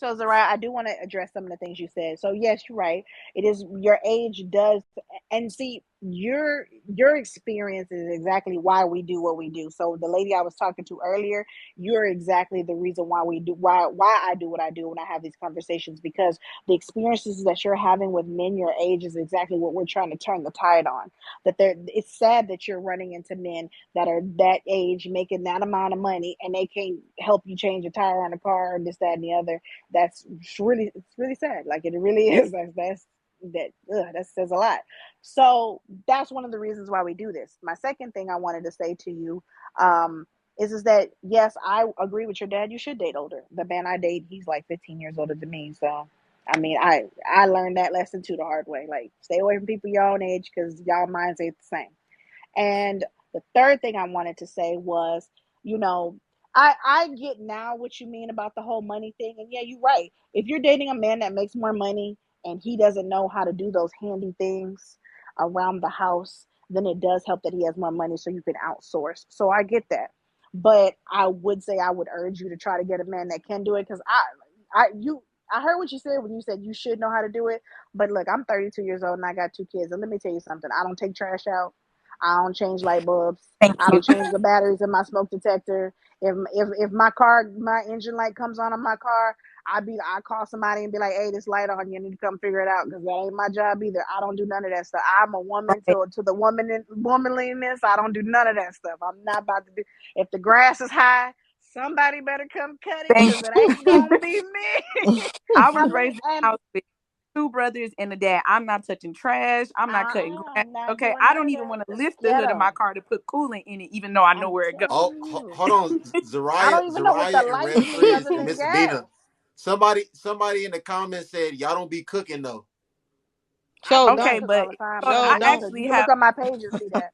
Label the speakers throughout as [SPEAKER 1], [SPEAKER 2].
[SPEAKER 1] So, Zariah, I do want to address some of the things you said. So, yes, you're right. It is your age does, and see, your experience is exactly why we do what we do. So, the lady I was talking to earlier, you're exactly the reason why we do why I do what I do when I have these conversations, because the experiences that you're having with men your age is exactly what we're trying to turn the tide on. That there, it's sad that you're running into men that are that age making that amount of money and they can't help you change a tire on a car and this, that, and the other. That's really, it's really sad. Like it really is. That says a lot. So that's one of the reasons why we do this. My second thing I wanted to say to you, is that yes, I agree with your dad. You should date older. The man I date, he's like 15 years older than me. So I mean, I learned that lesson too the hard way. Like stay away from people your own age because y'all minds ain't the same. And the third thing I wanted to say was, you know, I get now what you mean about the whole money thing. And yeah, you're right. If you're dating a man that makes more money and he doesn't know how to do those handy things around the house, then it does help that he has more money so you can outsource. So I get that. But I would say I would urge you to try to get a man that can do it, because I heard what you said when you said you should know how to do it. But look, I'm 32 years old and I got two kids. And let me tell you something. I don't take trash out. I don't change light bulbs.
[SPEAKER 2] Thank
[SPEAKER 1] I
[SPEAKER 2] you.
[SPEAKER 1] don't change the batteries in my smoke detector. If my engine light comes on my car, I call somebody and be like, hey, this light on, you need to come figure it out, because that ain't my job either. I don't do none of that stuff. I'm a woman
[SPEAKER 2] Right.
[SPEAKER 1] to the womanliness. I don't do none of that stuff. I'm not about to do. If the grass is high, somebody better come cut it,
[SPEAKER 2] Thank
[SPEAKER 1] because it
[SPEAKER 2] you.
[SPEAKER 1] ain't gonna be me.
[SPEAKER 2] I
[SPEAKER 1] I
[SPEAKER 2] was
[SPEAKER 1] mean,
[SPEAKER 2] raised in a
[SPEAKER 1] and
[SPEAKER 2] house with two brothers and a dad. I'm not touching trash. I'm not cutting grass.
[SPEAKER 1] I'm not
[SPEAKER 2] Okay.
[SPEAKER 1] doing
[SPEAKER 2] I
[SPEAKER 1] none
[SPEAKER 2] don't
[SPEAKER 1] of
[SPEAKER 2] even
[SPEAKER 1] that.
[SPEAKER 2] want to
[SPEAKER 1] That's
[SPEAKER 2] lift the hood of my
[SPEAKER 1] ghetto.
[SPEAKER 2] car to put coolant in it, even though I know
[SPEAKER 1] I'm
[SPEAKER 2] where it goes.
[SPEAKER 3] Oh,
[SPEAKER 1] telling you.
[SPEAKER 3] hold on,
[SPEAKER 1] I
[SPEAKER 3] Zariah,
[SPEAKER 1] don't even know what the
[SPEAKER 3] Zariah, and
[SPEAKER 1] light
[SPEAKER 3] Red
[SPEAKER 1] mean
[SPEAKER 3] Freeze
[SPEAKER 1] other
[SPEAKER 3] and
[SPEAKER 1] than
[SPEAKER 3] Miss
[SPEAKER 1] gas.
[SPEAKER 3] Dina. Somebody in the comments said y'all don't be cooking though.
[SPEAKER 1] I
[SPEAKER 4] So
[SPEAKER 1] I
[SPEAKER 2] Okay.
[SPEAKER 4] no,
[SPEAKER 1] cook
[SPEAKER 2] But
[SPEAKER 1] all the time.
[SPEAKER 2] so
[SPEAKER 1] I
[SPEAKER 4] so
[SPEAKER 2] I
[SPEAKER 1] know I
[SPEAKER 4] no.
[SPEAKER 1] cook. You
[SPEAKER 2] actually
[SPEAKER 1] can look
[SPEAKER 2] have.
[SPEAKER 1] up my page and see that.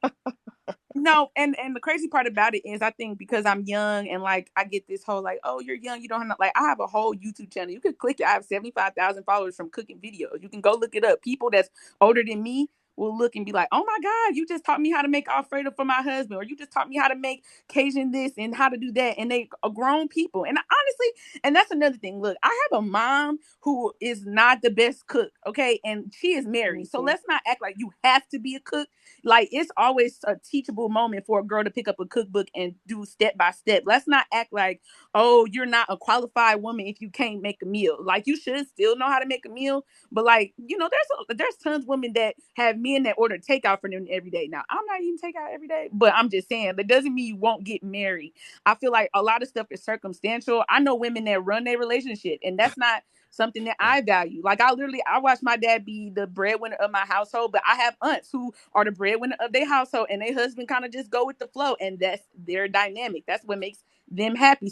[SPEAKER 2] No, and the crazy part about it is I think because I'm young and like I get this whole like, oh, you're young, you don't have like I have a whole YouTube channel. You could click it. I have 75,000 followers from cooking videos. You can go look it up. People that's older than me will look and be like, oh my God, you just taught me how to make Alfredo for my husband, or you just taught me how to make Cajun this and how to do that. And they are grown people. And honestly, and that's another thing. Look, I have a mom who is not the best cook, okay? And she is
[SPEAKER 1] Me
[SPEAKER 2] married. So
[SPEAKER 1] too.
[SPEAKER 2] let's not act like you have to be a cook. Like it's always a teachable moment for a girl to pick up a cookbook and do step by step. Let's not act like, oh, you're not a qualified woman if you can't make a meal. Like you should still know how to make a meal, but like there's tons of women that have men that order takeout for them every day. Now I'm not eating takeout every day, but I'm just saying that doesn't mean you won't get married. I feel like a lot of stuff is circumstantial. I know women that run their relationship, and that's not something that I value. Like I watch my dad be the breadwinner of my household, but I have aunts who are the breadwinner of their household and their husband kind of just go with the flow, and that's their dynamic. That's what makes them happy.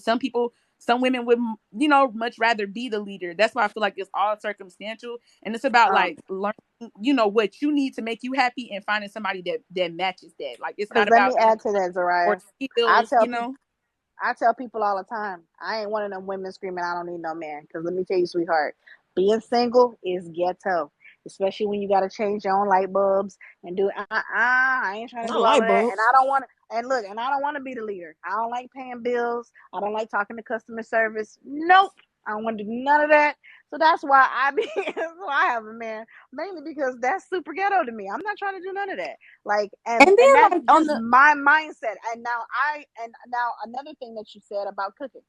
[SPEAKER 2] Some women would, much rather be the leader. That's why I feel like it's all circumstantial, and it's about
[SPEAKER 1] Um,
[SPEAKER 2] like learning, what you need to make you happy and finding somebody that matches that. Like it's
[SPEAKER 1] because
[SPEAKER 2] not
[SPEAKER 1] let me
[SPEAKER 2] about
[SPEAKER 1] add to
[SPEAKER 2] income
[SPEAKER 1] that,
[SPEAKER 2] or
[SPEAKER 1] Zariah. I
[SPEAKER 2] skills,
[SPEAKER 1] tell people. I tell people all the time, I ain't one of them women screaming, I don't need no man. Because let me tell you, sweetheart, being single is ghetto. Especially when you got to change your own light bulbs and do, I ain't trying to
[SPEAKER 4] Not
[SPEAKER 1] do all
[SPEAKER 4] light
[SPEAKER 1] of that. And
[SPEAKER 4] bulbs.
[SPEAKER 1] I don't want to, and look, and I don't want to be the leader. I don't like paying bills. I don't like talking to customer service. Nope. I don't want to do none of that. So that's why so I have a man, mainly because that's super ghetto to me. I'm not trying to do none of that. Like,
[SPEAKER 2] and
[SPEAKER 1] and
[SPEAKER 2] then
[SPEAKER 1] that's
[SPEAKER 2] like on
[SPEAKER 1] just
[SPEAKER 2] the
[SPEAKER 1] my mindset. And now another thing that you said about cooking,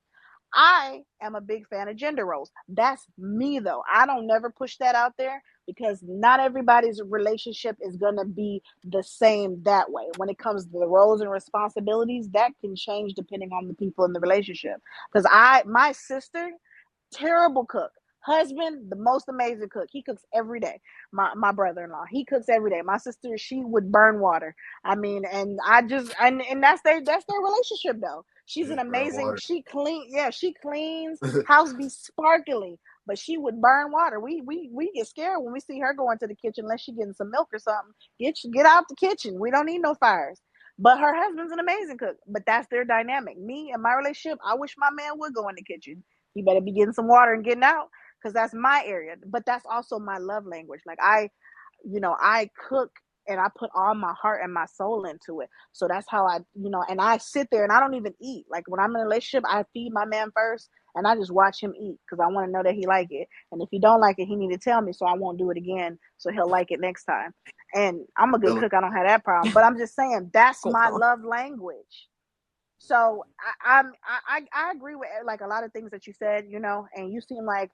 [SPEAKER 1] I am a big fan of gender roles. That's me though. I don't never push that out there, because not everybody's relationship is gonna be the same that way. When it comes to the roles and responsibilities, that can change depending on the people in the relationship. Because my sister, terrible cook. Husband, the most amazing cook. He cooks every day. My brother-in-law, he cooks every day. My sister, she would burn water. I mean, and I just and that's their relationship though. She's an
[SPEAKER 3] Bro,
[SPEAKER 1] amazing.
[SPEAKER 3] water.
[SPEAKER 1] She cleans. House be sparkly, but she would burn water. We get scared when we see her go into the kitchen unless she getting some milk or something. Get out the kitchen. We don't need no fires. But her husband's an amazing cook. But that's their dynamic. Me and my relationship, I wish my man would go in the kitchen. He better be getting some water and getting out, because that's my area. But that's also my love language. Like I cook and I put all my heart and my soul into it. So that's how I, and I sit there and I don't even eat. Like when I'm in a relationship, I feed my man first and I just watch him eat because I want to know that he like it. And if he don't like it, he need to tell me so I won't do it again. So he'll like it next time. And I'm a good cook. I don't have that problem. But I'm just saying that's my love language. So I agree with like a lot of things that you said, and you seem like,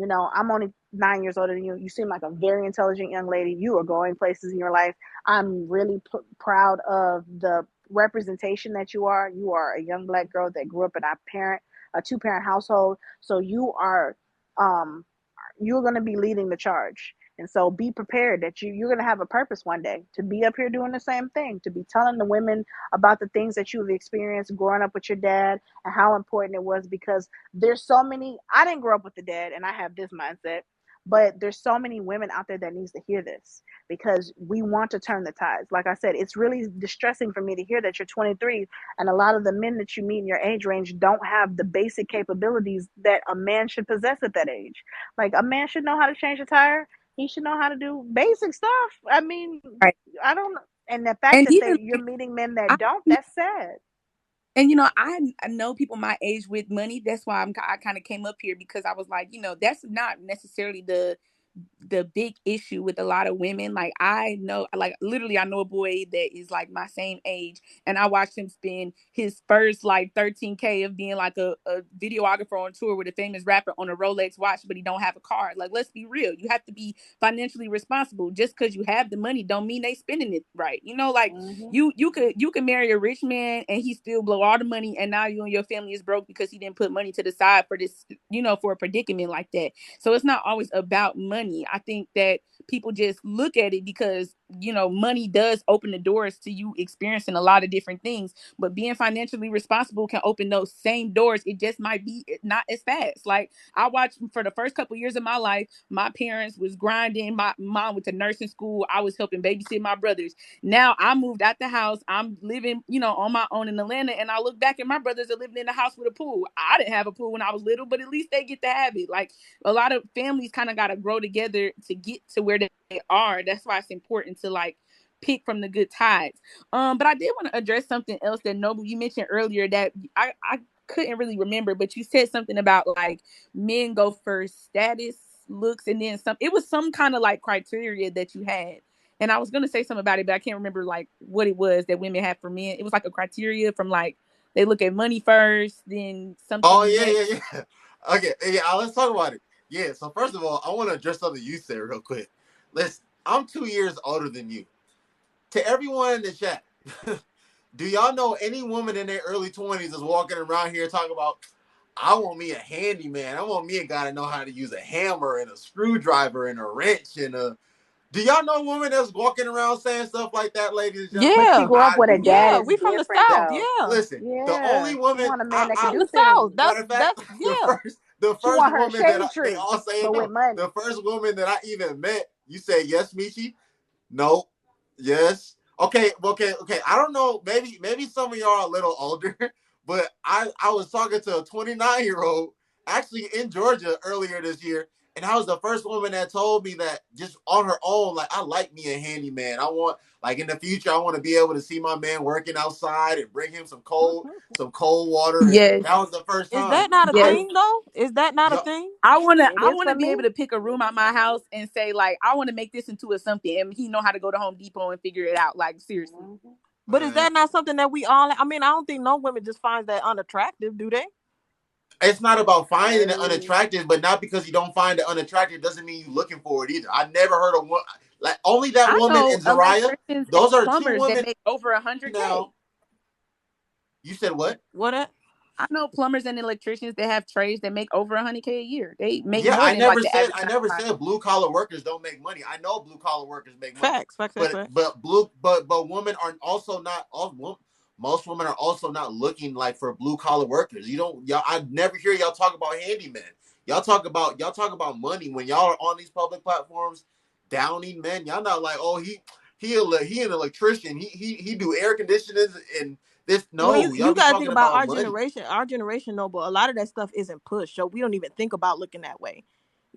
[SPEAKER 1] I'm only 9 years older than you. You seem like a very intelligent young lady. You are going places in your life. I'm really proud of the representation that you are. You are a young Black girl that grew up in a two-parent household. So you're going to be leading the charge. And so be prepared that you're going to have a purpose one day to be up here doing the same thing, to be telling the women about the things that you've experienced growing up with your dad and how important it was, because there's so many, I didn't grow up with the dad and I have this mindset, but there's so many women out there that needs to hear this because we want to turn the tides. Like I said, it's really distressing for me to hear that you're 23 and a lot of the men that you meet in your age range don't have the basic capabilities that a man should possess at that age. Like a man should know how to change a tire. He should know how to do basic stuff. I mean,
[SPEAKER 2] Right.
[SPEAKER 1] I don't know. And the fact
[SPEAKER 2] And
[SPEAKER 1] that
[SPEAKER 2] even
[SPEAKER 1] you're meeting men that
[SPEAKER 2] I,
[SPEAKER 1] don't, that's sad.
[SPEAKER 2] and I know people my age with money. That's why I kind of came up here because I was like, that's not necessarily the big issue with a lot of women. Like I know, like literally I know a boy that is like my same age and I watched him spend his first like 13K of being like a videographer on tour with a famous rapper on a Rolex watch, but he don't have a car. Like, let's be real. You have to be financially responsible. Just because you have the money don't mean they spending it right. Like
[SPEAKER 1] Mm-hmm.
[SPEAKER 2] you could marry a rich man and he still blow all the money and now you and your family is broke because he didn't put money to the side for this, for a predicament like that. So it's not always about money. I think that people just look at it because, money does open the doors to you experiencing a lot of different things, but being financially responsible can open those same doors. It just might be not as fast. Like I watched for the first couple of years of my life, my parents was grinding. My mom went to nursing school. I was helping babysit my brothers. Now I moved out the house. I'm living, on my own in Atlanta. And I look back and my brothers are living in a house with a pool. I didn't have a pool when I was little, but at least they get to have it. Like a lot of families kind of got to grow together to get to where they are. That's why it's important to like pick from the good tides. But I did want to address something else that Noble, you mentioned earlier that I couldn't really remember, but you said something about like men go for status, looks, and then some. It was some kind of like criteria that you had. And I was gonna say something about it, but I can't remember like what it was that women have for men. It was like a criteria from like they look at money first, then
[SPEAKER 3] Oh
[SPEAKER 2] something
[SPEAKER 3] yeah,
[SPEAKER 2] next.
[SPEAKER 3] yeah, yeah. Okay, yeah. Let's talk about it. Yeah. So first of all, I want to address something you said real quick. Listen, I'm 2 years older than you. To everyone in the chat, do y'all know any woman in their early 20s is walking around here talking about, I want me a handyman. I want me a guy to know how to use a hammer and a screwdriver and a wrench and a. Do y'all know women that's walking around saying stuff like that, ladies and gentlemen?
[SPEAKER 1] But she
[SPEAKER 4] Yeah,
[SPEAKER 1] grew up
[SPEAKER 3] I
[SPEAKER 1] with a
[SPEAKER 3] do.
[SPEAKER 1] dad
[SPEAKER 4] yeah,
[SPEAKER 1] is
[SPEAKER 4] we from the
[SPEAKER 1] different
[SPEAKER 4] South.
[SPEAKER 1] though.
[SPEAKER 4] Yeah,
[SPEAKER 3] Listen, the
[SPEAKER 1] Yeah.
[SPEAKER 3] only
[SPEAKER 1] She
[SPEAKER 3] woman
[SPEAKER 1] want a man that
[SPEAKER 4] we
[SPEAKER 1] can
[SPEAKER 4] from
[SPEAKER 1] do
[SPEAKER 4] the South.
[SPEAKER 1] things.
[SPEAKER 3] matter of fact,
[SPEAKER 4] That's
[SPEAKER 3] the
[SPEAKER 4] yeah.
[SPEAKER 3] first the
[SPEAKER 1] She
[SPEAKER 3] first
[SPEAKER 1] want her
[SPEAKER 3] woman that
[SPEAKER 1] shade
[SPEAKER 3] they
[SPEAKER 1] tree,
[SPEAKER 3] all saying
[SPEAKER 1] but with
[SPEAKER 3] no.
[SPEAKER 1] money.
[SPEAKER 3] The first woman that I even met, you say yes, Michi? No. Yes. Okay, okay, okay. I don't know. Maybe some of y'all are a little older, but I was talking to a 29-year-old actually in Georgia earlier this year, and I was the first woman that told me that just on her own, like I like me a handyman. I want like in the future, I want to be able to see my man working outside and bring him some cold water. And
[SPEAKER 2] Yes.
[SPEAKER 3] that was the first
[SPEAKER 4] Is
[SPEAKER 3] time.
[SPEAKER 4] that not a
[SPEAKER 2] Yes.
[SPEAKER 3] I
[SPEAKER 4] thing though? Is that not a
[SPEAKER 3] yo,
[SPEAKER 4] thing?
[SPEAKER 2] I wanna
[SPEAKER 1] It
[SPEAKER 2] I
[SPEAKER 1] is
[SPEAKER 2] wanna
[SPEAKER 1] for
[SPEAKER 2] be
[SPEAKER 1] me.
[SPEAKER 2] able to pick a room at my house and say like I want to make this into a something and he know how to go to Home Depot and figure it out. Like seriously.
[SPEAKER 1] Mhm.
[SPEAKER 4] But is that not something that we all? I mean, I don't think no women just finds that unattractive, do they?
[SPEAKER 3] it's not about finding it
[SPEAKER 1] No.
[SPEAKER 3] unattractive, but not because you don't find it unattractive doesn't mean you looking for it either. I never heard of one like only that
[SPEAKER 2] I
[SPEAKER 3] woman
[SPEAKER 2] know
[SPEAKER 3] and Zariah.
[SPEAKER 2] electricians and
[SPEAKER 3] Those are two
[SPEAKER 2] plumbers that
[SPEAKER 3] women
[SPEAKER 2] make over 100K.
[SPEAKER 3] now. You said what?
[SPEAKER 4] What?
[SPEAKER 2] I know plumbers and electricians that have trades that make over 100K a year. They make
[SPEAKER 3] Yeah,
[SPEAKER 2] more than like the average
[SPEAKER 3] I
[SPEAKER 2] nine
[SPEAKER 3] never
[SPEAKER 2] to five.
[SPEAKER 3] said blue collar workers don't make money. I know blue collar workers make money,
[SPEAKER 4] Facts, facts, facts, facts.
[SPEAKER 3] but women are also not all. Most women are also not looking like for blue collar workers. You don't y'all. I never hear y'all talk about handymen. Y'all talk about money when y'all are on these public platforms, downing men. Y'all not like he an electrician. He do air conditioners and this.
[SPEAKER 4] Well,
[SPEAKER 3] No, y'all
[SPEAKER 4] you
[SPEAKER 3] be
[SPEAKER 4] gotta think
[SPEAKER 3] talking
[SPEAKER 4] about
[SPEAKER 3] about
[SPEAKER 4] our
[SPEAKER 3] money.
[SPEAKER 4] generation. Our generation, no, but a lot of that stuff isn't pushed, so we don't even think about looking that way.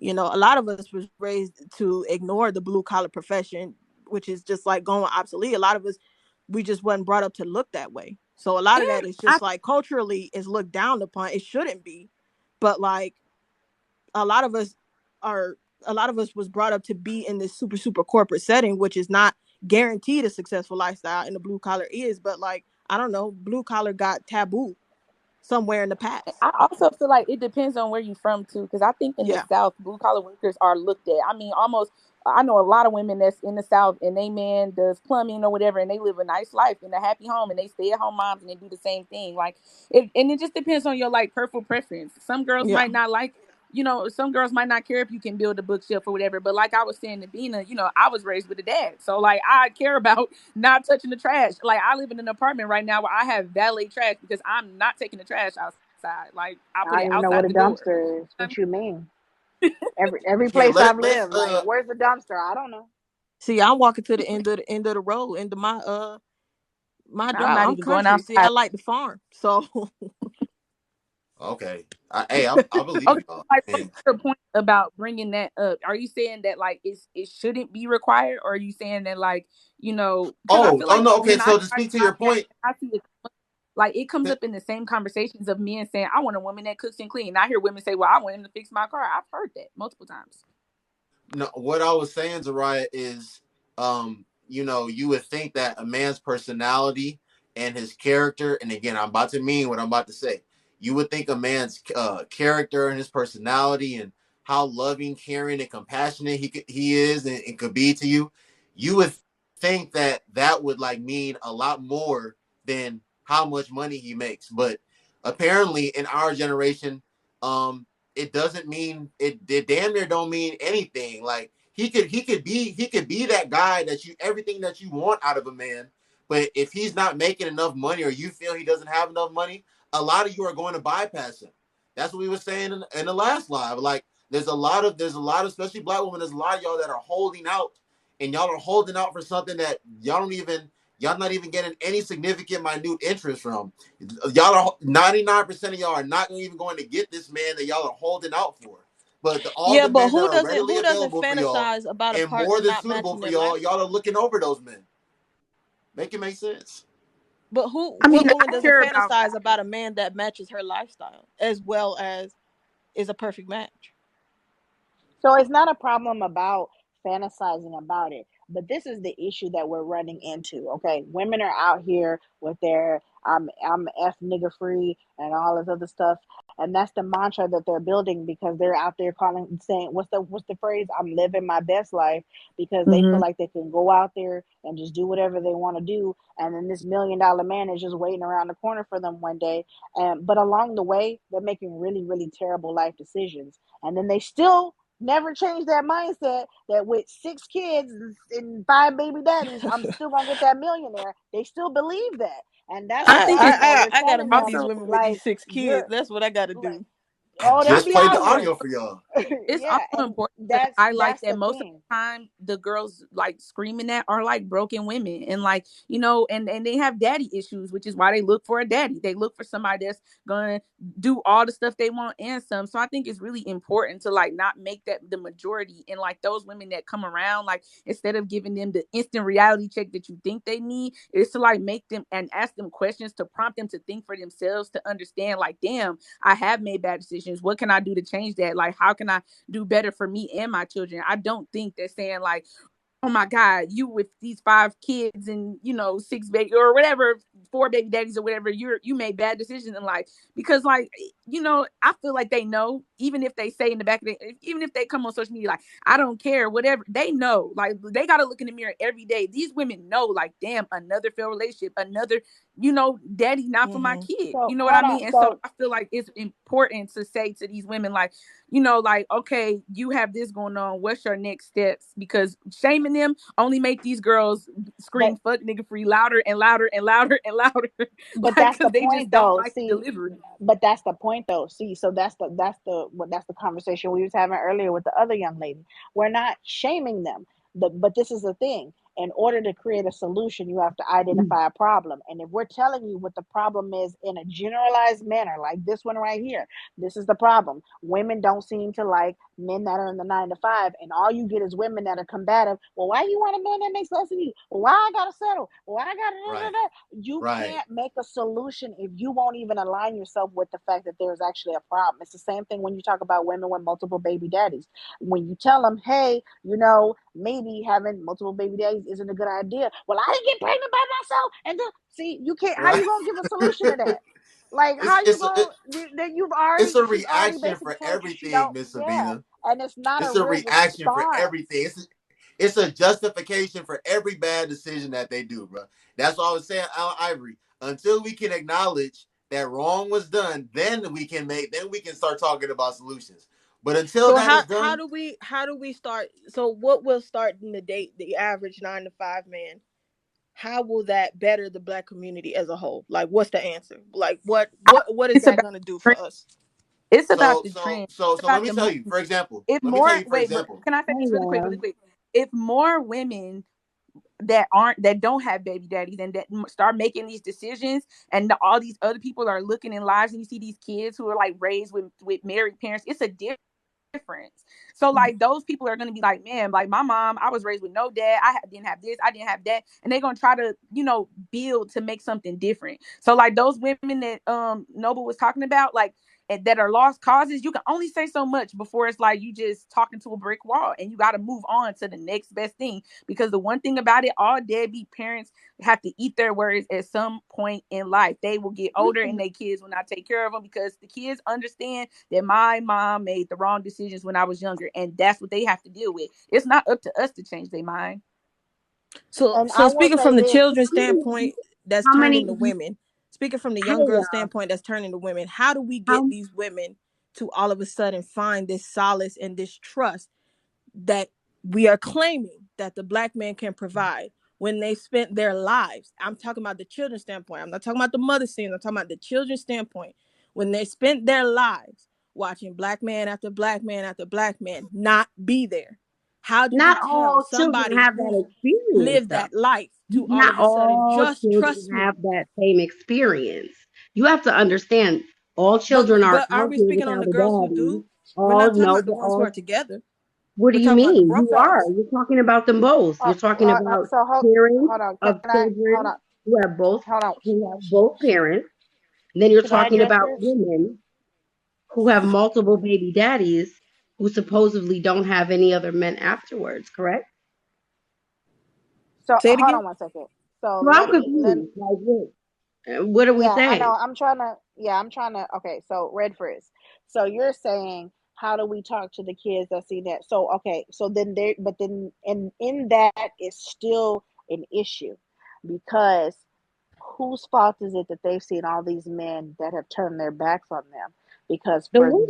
[SPEAKER 4] A lot of us was raised to ignore the blue collar profession. which is just like going obsolete. A lot of us, we just wasn't brought up to look that way. So a lot of that
[SPEAKER 2] And
[SPEAKER 4] is just like culturally is looked down upon. It shouldn't be, but like a lot of us are a lot of us was brought up to be in this super corporate setting, which is not guaranteed a successful lifestyle, and the blue collar is. But like I don't know, blue collar got taboo somewhere in the past.
[SPEAKER 2] I also feel like it depends on where you're from too, because I think in the
[SPEAKER 4] Yeah,
[SPEAKER 2] South, blue collar workers are looked at. I mean, almost. I know a lot of women that's in the South, and they man does plumbing or whatever, and they live a nice life in a happy home, and they stay at home moms, and they do the same thing. Like it, and it just depends on your like personal preference. Some girls
[SPEAKER 4] yeah.
[SPEAKER 2] might not like. Some girls might not care if you can build a bookshelf or whatever. But like I was saying to Bina, I was raised with a dad. So like I care about not touching the trash. Like I live in an apartment right now where I have valet trash because I'm not taking the trash outside. Like I
[SPEAKER 1] I
[SPEAKER 2] put it
[SPEAKER 1] don't even know what
[SPEAKER 2] outside
[SPEAKER 1] a
[SPEAKER 2] the door.
[SPEAKER 1] dumpster is. What you mean? Every
[SPEAKER 3] Okay,
[SPEAKER 1] place I've
[SPEAKER 3] let's
[SPEAKER 1] lived, like, where's the dumpster? I don't know.
[SPEAKER 4] See, I'm walking to the end of the road, into my
[SPEAKER 2] I'm
[SPEAKER 4] job.
[SPEAKER 2] not
[SPEAKER 4] I'm
[SPEAKER 2] even going
[SPEAKER 4] country. See, I
[SPEAKER 2] outside.
[SPEAKER 4] like to farm, so
[SPEAKER 3] okay. I believe
[SPEAKER 2] Okay,
[SPEAKER 3] y'all.
[SPEAKER 2] like what's
[SPEAKER 3] Man.
[SPEAKER 2] your point about bringing that up? Are you saying that like it shouldn't be required, or are you saying that like because I feel
[SPEAKER 3] Oh
[SPEAKER 2] like
[SPEAKER 3] no. Okay,
[SPEAKER 2] when
[SPEAKER 3] so to speak to your point,
[SPEAKER 2] I see it like it comes up in the same conversations of men saying I want a woman that cooks and clean. I hear women say, "Well, I want him to fix my car." I've heard that multiple times.
[SPEAKER 3] no, what I was saying, Zariah, is, you would think that a man's personality and his character, and again, I'm about to mean what I'm about to say. You would think a man's character and his personality and how loving, caring, and compassionate he is and could be to you. You would think that that would like mean a lot more than how much money he makes, but apparently in our generation, um, it doesn't mean it damn near don't mean anything. Like he could be that guy that you everything that you want out of a man, but if he's not making enough money or you feel he doesn't have enough money, a lot of you are going to bypass him. That's what we were saying in the last live. Like there's a lot of especially black women, there's a lot of y'all that are holding out, and y'all are holding out for something that y'all not even getting any significant minute interest from. Y'all are 99% of y'all are not even going to get this man that y'all are holding out for. But all
[SPEAKER 4] yeah.
[SPEAKER 3] the
[SPEAKER 4] But
[SPEAKER 3] men that are readily
[SPEAKER 4] who doesn't
[SPEAKER 3] available for y'all
[SPEAKER 4] fantasize about a
[SPEAKER 3] and more
[SPEAKER 4] partner
[SPEAKER 3] than
[SPEAKER 4] not
[SPEAKER 3] suitable
[SPEAKER 4] matching
[SPEAKER 3] for
[SPEAKER 4] their
[SPEAKER 3] y'all are
[SPEAKER 4] lifestyle?
[SPEAKER 3] looking over those men. Make it make sense.
[SPEAKER 4] But
[SPEAKER 2] I
[SPEAKER 4] what
[SPEAKER 2] mean,
[SPEAKER 4] woman
[SPEAKER 2] I
[SPEAKER 4] doesn't
[SPEAKER 2] care about
[SPEAKER 4] fantasize about a man that matches her lifestyle as well as is a perfect match?
[SPEAKER 1] So it's not a problem about fantasizing about it, but this is the issue that we're running into. Okay, women are out here with their I'm f nigga free and all this other stuff, and that's the mantra that they're building because they're out there calling saying what's the phrase? I'm living my best life because they feel
[SPEAKER 2] that.
[SPEAKER 1] like they can go out there and just do whatever they want to do, and then this $1 million man is just waiting around the corner for them one day. And but along the way, they're making really terrible life decisions, and then they still never change that mindset that with 6 kids and 5 baby daddies, I'm still gonna get that millionaire. They still believe that. And that's
[SPEAKER 2] I
[SPEAKER 1] the
[SPEAKER 2] think
[SPEAKER 1] problem
[SPEAKER 2] it's
[SPEAKER 1] where we're
[SPEAKER 4] I gotta
[SPEAKER 1] telling
[SPEAKER 4] meet
[SPEAKER 1] them
[SPEAKER 4] these
[SPEAKER 2] also
[SPEAKER 4] women with these
[SPEAKER 1] like
[SPEAKER 4] 6 kids.
[SPEAKER 1] you're
[SPEAKER 4] That's what I gotta
[SPEAKER 1] like,
[SPEAKER 4] do.
[SPEAKER 3] I
[SPEAKER 1] oh, they'll
[SPEAKER 3] just
[SPEAKER 1] be
[SPEAKER 3] played the
[SPEAKER 1] out
[SPEAKER 3] audio
[SPEAKER 1] here.
[SPEAKER 3] for y'all.
[SPEAKER 2] it's
[SPEAKER 1] Yeah,
[SPEAKER 2] also
[SPEAKER 1] and
[SPEAKER 2] important to
[SPEAKER 1] that's
[SPEAKER 2] highlight
[SPEAKER 1] that's
[SPEAKER 2] that
[SPEAKER 1] the
[SPEAKER 2] most of
[SPEAKER 1] thing.
[SPEAKER 2] the time the girls like screaming at are like broken women and like and they have daddy issues, which is why they look for a daddy. They look for somebody that's gonna do all the stuff they want and some. So I think it's really important to like not make that the majority, and like those women that come around, like instead of giving them the instant reality check that you think they need, is to like make them and ask them questions to prompt them to think for themselves, to understand like, damn, I have made bad decisions. What can I do to change that? Like, how can I do better for me and my children? I don't think they're saying like, oh my God, you with these 5 kids and 6 baby or whatever, 4 baby daddies or whatever, you made bad decisions in life. Because like, I feel like they know, even if they say in the back of even if they come on social media like, I don't care, whatever, they know. Like they gotta look in the mirror every day. These women know, like, damn, another failed relationship, another, daddy not for my
[SPEAKER 4] Hmm.
[SPEAKER 2] kid.
[SPEAKER 1] So
[SPEAKER 2] You know what I
[SPEAKER 1] hold
[SPEAKER 2] mean?
[SPEAKER 1] on.
[SPEAKER 2] And so
[SPEAKER 1] So
[SPEAKER 2] I feel like it's important to say to these women, like, like, okay, you have this going on. What's your next steps? Because shaming them only make these girls
[SPEAKER 1] but
[SPEAKER 2] scream "fuck nigga free" louder and louder and louder and louder,
[SPEAKER 1] but
[SPEAKER 2] like
[SPEAKER 1] that's the
[SPEAKER 2] because they
[SPEAKER 1] point
[SPEAKER 2] just don't
[SPEAKER 1] though.
[SPEAKER 2] like the
[SPEAKER 1] See,
[SPEAKER 2] delivery.
[SPEAKER 1] but that's the point though. See, so that's the conversation we was having earlier with the other young lady. We're not shaming them. But this is the thing. In order to create a solution, you have to identify a problem. And if we're telling you what the problem is in a generalized manner, like this one right here, this is the problem. Women don't seem to like men that are in the 9 to 5, and all you get is women that are combative. Well, why you want a man that makes less than you? Well, why I gotta settle? Well, I gotta.
[SPEAKER 3] Right.
[SPEAKER 1] You
[SPEAKER 3] Right.
[SPEAKER 1] can't make a solution if you won't even align yourself with the fact that there's actually a problem. It's the same thing when you talk about women with multiple baby daddies. When you tell them, hey, maybe having multiple baby daddies isn't a good idea. Well, I didn't get pregnant by myself, and see, you can't. How
[SPEAKER 3] Right.
[SPEAKER 1] you gonna give a solution to that? Like,
[SPEAKER 3] it's
[SPEAKER 1] how you
[SPEAKER 3] it's a,
[SPEAKER 1] gonna? Then
[SPEAKER 3] it's a
[SPEAKER 1] she's already
[SPEAKER 3] reaction
[SPEAKER 1] basically
[SPEAKER 3] for
[SPEAKER 1] told you she
[SPEAKER 3] everything,
[SPEAKER 1] don't.
[SPEAKER 3] Miss
[SPEAKER 1] Yeah,
[SPEAKER 3] Sabina.
[SPEAKER 1] and it's not a
[SPEAKER 3] It's a
[SPEAKER 1] real
[SPEAKER 3] reaction for
[SPEAKER 1] response.
[SPEAKER 3] everything. It's a justification for every bad decision that they do, bro. That's what I was saying, Al Ivory. Until we can acknowledge that wrong was done, then we can start talking about solutions. But until
[SPEAKER 4] So
[SPEAKER 3] that is
[SPEAKER 4] how
[SPEAKER 3] done,
[SPEAKER 4] do we start? So what will start in the average 9 to 5 man? How will that better the Black community as a whole? Like, what's the answer? Like,
[SPEAKER 2] I,
[SPEAKER 4] what is
[SPEAKER 2] it's
[SPEAKER 4] that
[SPEAKER 2] about
[SPEAKER 4] gonna do
[SPEAKER 2] the
[SPEAKER 4] for
[SPEAKER 2] trend.
[SPEAKER 4] us?
[SPEAKER 2] It's about
[SPEAKER 3] so
[SPEAKER 2] the
[SPEAKER 3] so
[SPEAKER 2] trend.
[SPEAKER 3] so
[SPEAKER 2] It's
[SPEAKER 3] so let
[SPEAKER 2] about
[SPEAKER 3] me
[SPEAKER 2] the
[SPEAKER 3] tell you,
[SPEAKER 2] movement.
[SPEAKER 3] for example.
[SPEAKER 2] If
[SPEAKER 3] Let me tell
[SPEAKER 2] more
[SPEAKER 3] you, for
[SPEAKER 2] wait, but
[SPEAKER 3] example.
[SPEAKER 2] can I say
[SPEAKER 5] Hey
[SPEAKER 2] this really
[SPEAKER 5] y'all.
[SPEAKER 2] quick? If more women that don't have baby daddies and that start making these decisions, and all these other people are looking in lives, and you see these kids who are like raised with married parents, it's a difference. So like those people are going to be like, man, like my mom, I was raised with no dad. Didn't have this, I didn't have that, and they're going to try to build to make something different. So like those women that Noble was talking about, like, and that are lost causes, you can only say so much before it's like you just talking to a brick wall, and you got to move on to the next best thing. Because the one thing about it, all deadbeat parents have to eat their words at some point in life. They will get older and their kids will not take care of them, because the kids understand that my mom made the wrong decisions when I was younger, and that's what they have to deal with. It's not up to us to change their mind.
[SPEAKER 4] So
[SPEAKER 1] And I
[SPEAKER 4] so
[SPEAKER 1] will
[SPEAKER 4] speaking
[SPEAKER 1] say
[SPEAKER 4] from the
[SPEAKER 1] this.
[SPEAKER 4] children's standpoint, that's
[SPEAKER 5] How
[SPEAKER 4] turned
[SPEAKER 5] many?
[SPEAKER 4] into women. Speaking from the
[SPEAKER 5] Hey
[SPEAKER 4] young girl
[SPEAKER 5] y'all.
[SPEAKER 4] standpoint, that's turning to women. How do we get
[SPEAKER 5] How?
[SPEAKER 4] these women to all of a sudden find this solace and this trust that we are claiming that the Black man can provide when they spent their lives? I'm talking about the children's standpoint. I'm not talking about the mother scene. I'm talking about the children's standpoint. When they spent their lives watching Black man after Black man after Black man not be there. How do we
[SPEAKER 5] Not
[SPEAKER 4] tell
[SPEAKER 5] all children
[SPEAKER 4] somebody
[SPEAKER 5] have
[SPEAKER 4] who's
[SPEAKER 5] that experience,
[SPEAKER 4] lived
[SPEAKER 5] though.
[SPEAKER 4] that life to all
[SPEAKER 5] Not
[SPEAKER 4] of a sudden
[SPEAKER 5] all
[SPEAKER 4] just
[SPEAKER 5] children
[SPEAKER 4] trust
[SPEAKER 5] have
[SPEAKER 4] me?
[SPEAKER 5] that same experience. You have to understand, all
[SPEAKER 4] But
[SPEAKER 5] children are
[SPEAKER 4] but are
[SPEAKER 5] out
[SPEAKER 4] we
[SPEAKER 5] here
[SPEAKER 4] speaking on
[SPEAKER 5] without
[SPEAKER 4] the
[SPEAKER 5] a
[SPEAKER 4] girls who
[SPEAKER 5] daddy.
[SPEAKER 4] do? We're
[SPEAKER 5] All
[SPEAKER 4] not talking
[SPEAKER 5] no,
[SPEAKER 4] about the
[SPEAKER 5] but
[SPEAKER 4] ones who are
[SPEAKER 5] all.
[SPEAKER 4] together.
[SPEAKER 5] What do
[SPEAKER 4] We're
[SPEAKER 5] you
[SPEAKER 4] talking about the
[SPEAKER 5] mean?
[SPEAKER 4] broke
[SPEAKER 5] You are.
[SPEAKER 4] ones.
[SPEAKER 5] You're talking about them both. You're talking about
[SPEAKER 1] So
[SPEAKER 5] parents
[SPEAKER 1] hold on. Can
[SPEAKER 5] of
[SPEAKER 1] I hold
[SPEAKER 5] children
[SPEAKER 1] on? Hold on.
[SPEAKER 5] who have both parents. Then you're
[SPEAKER 1] Can I
[SPEAKER 5] talking
[SPEAKER 1] address
[SPEAKER 5] about
[SPEAKER 1] this?
[SPEAKER 5] women who have multiple baby daddies who supposedly don't have any other men afterwards, correct?
[SPEAKER 1] So
[SPEAKER 4] Say it
[SPEAKER 1] hold
[SPEAKER 4] again.
[SPEAKER 1] on 1 second. So
[SPEAKER 5] So I'm
[SPEAKER 1] let
[SPEAKER 5] confused. Like, what are we
[SPEAKER 1] yeah, I know.
[SPEAKER 5] saying?
[SPEAKER 1] I'm trying to. Okay, so Red Frizz. So you're saying, how do we talk to the kids that see that? So okay, so then there, but then in that is still an issue, because whose fault is it that they've seen all these men that have turned their backs on them? Because
[SPEAKER 5] The women.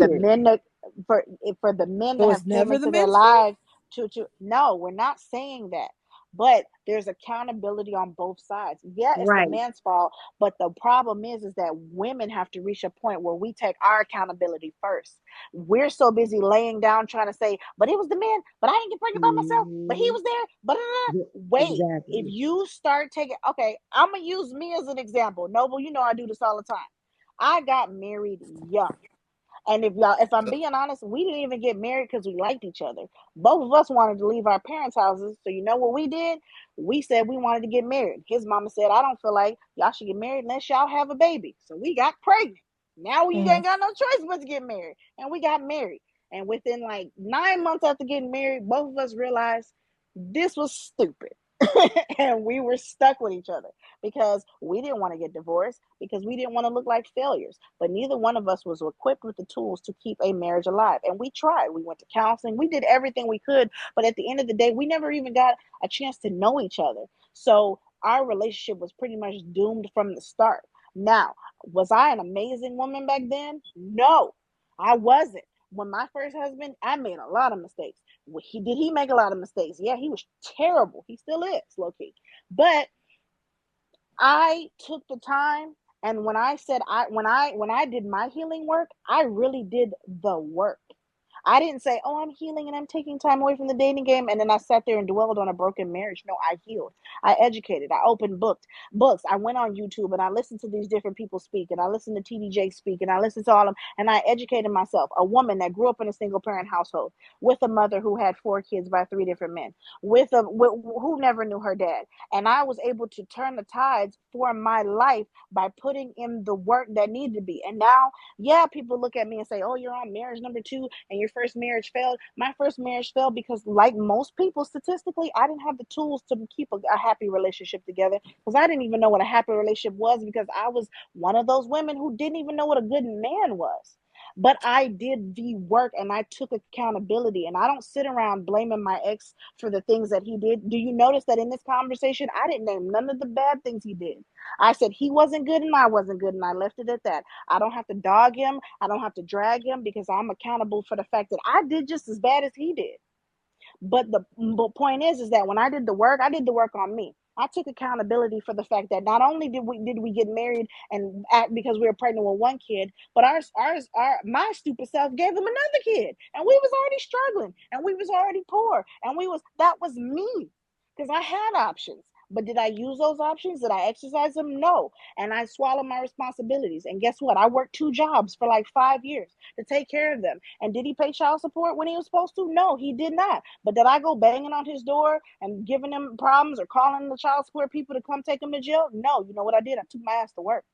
[SPEAKER 1] for the men
[SPEAKER 4] So
[SPEAKER 1] that
[SPEAKER 4] it's
[SPEAKER 1] have came
[SPEAKER 4] never the
[SPEAKER 1] into their
[SPEAKER 4] men's fault?
[SPEAKER 1] lives to no, we're not saying that. But there's accountability on both sides. Yeah, it's the
[SPEAKER 5] Right.
[SPEAKER 1] man's fault, but the problem is that women have to reach a point where we take our accountability first. We're so busy laying down trying to say, but it was the man, but I didn't get pregnant by myself, but he
[SPEAKER 5] Mhm.
[SPEAKER 1] was there, but wait. If
[SPEAKER 5] Exactly.
[SPEAKER 1] you start taking, okay, I'm gonna use me as an example. Noble, I do this all the time. I got married young. And if I'm being honest, we didn't even get married because we liked each other. Both of us wanted to leave our parents' houses. So you know what we did? We said we wanted to get married. His mama said, I don't feel like y'all should get married unless y'all have a baby. So we got pregnant. Now we
[SPEAKER 4] Mm-hmm.
[SPEAKER 1] ain't got no choice but to get married. And we got married. And within like 9 months after getting married, both of us realized this was stupid. And we were stuck with each other because we didn't want to get divorced, because we didn't want to look like failures. But neither one of us was equipped with the tools to keep a marriage alive. And we tried. We went to counseling. We did everything we could. But at the end of the day, we never even got a chance to know each other. So our relationship was pretty much doomed from the start. Now, was I an amazing woman back then? No, I wasn't. When my first husband, I made a lot of mistakes. He make a lot of mistakes? Yeah, he was terrible. He still is, low key. But I took the time, and when I said when I did my healing work, I really did the work. I didn't say, oh, I'm healing and I'm taking time away from the dating game. And then I sat there and dwelled on a broken marriage. No, I healed. I educated. I opened books. I went on YouTube and I listened to these different people speak, and I listened to TD Jakes speak, and I listened to all of them, and I educated myself. A woman that grew up in a single parent household with a mother who had 4 kids by 3 different men, who never knew her dad. And I was able to turn the tides for my life by putting in the work that needed to be. And now, yeah, people look at me and say, oh, you're on marriage number 2 and your first marriage failed. My first marriage failed because, like most people, statistically, I didn't have the tools to keep a happy relationship together, because I didn't even know what a happy relationship was, because I was one of those women who didn't even know what a good man was. But I did the work and I took accountability, and I don't sit around blaming my ex for the things that he did. Do you notice that in this conversation, I didn't name none of the bad things he did? I said he wasn't good and I wasn't good, and I left it at that. I don't have to dog him. I don't have to drag him, because I'm accountable for the fact that I did just as bad as he did. But the point is that when I did the work on me. I took accountability for the fact that not only did we get married and act because we were pregnant with one kid, but my stupid self gave them another kid, and we was already struggling, and we was already poor, and that was me, because I had options. But did I use those options? Did I exercise them? No. And I swallowed my responsibilities. And guess what? I worked 2 jobs for like 5 years to take care of them. And did he pay child support when he was supposed to? No, he did not. But did I go banging on his door and giving him problems or calling the child support people to come take him to jail? No. You know what I did? I took my ass to work,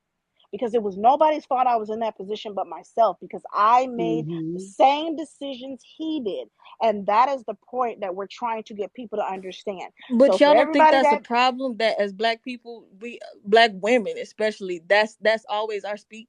[SPEAKER 1] because it was nobody's fault I was in that position but myself, because I made the
[SPEAKER 5] Mm-hmm.
[SPEAKER 1] same decisions he did. And that is the point that we're trying to get people to understand. So
[SPEAKER 4] But
[SPEAKER 1] for
[SPEAKER 4] y'all don't think
[SPEAKER 1] everybody
[SPEAKER 4] that's a
[SPEAKER 1] that
[SPEAKER 4] problem, that as black people, we black women especially, that's always our speech?